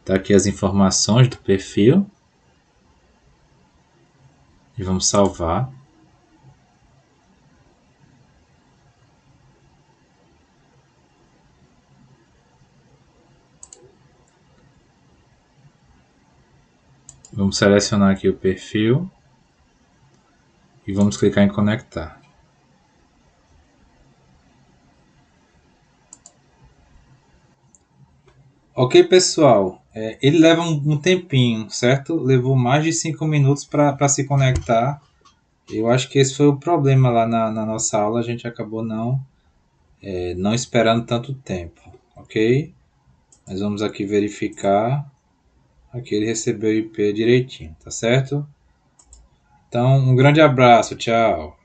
Tá aqui as informações do perfil. E vamos salvar. Vamos selecionar aqui o perfil. E vamos clicar em conectar. Ok, pessoal. Ele leva um tempinho, certo? Levou mais de 5 minutos para se conectar. Eu acho que esse foi o problema lá na nossa aula. A gente acabou não esperando tanto tempo, ok? Mas vamos aqui verificar. Aqui ele recebeu o IP direitinho, tá certo? Então, um grande abraço, tchau!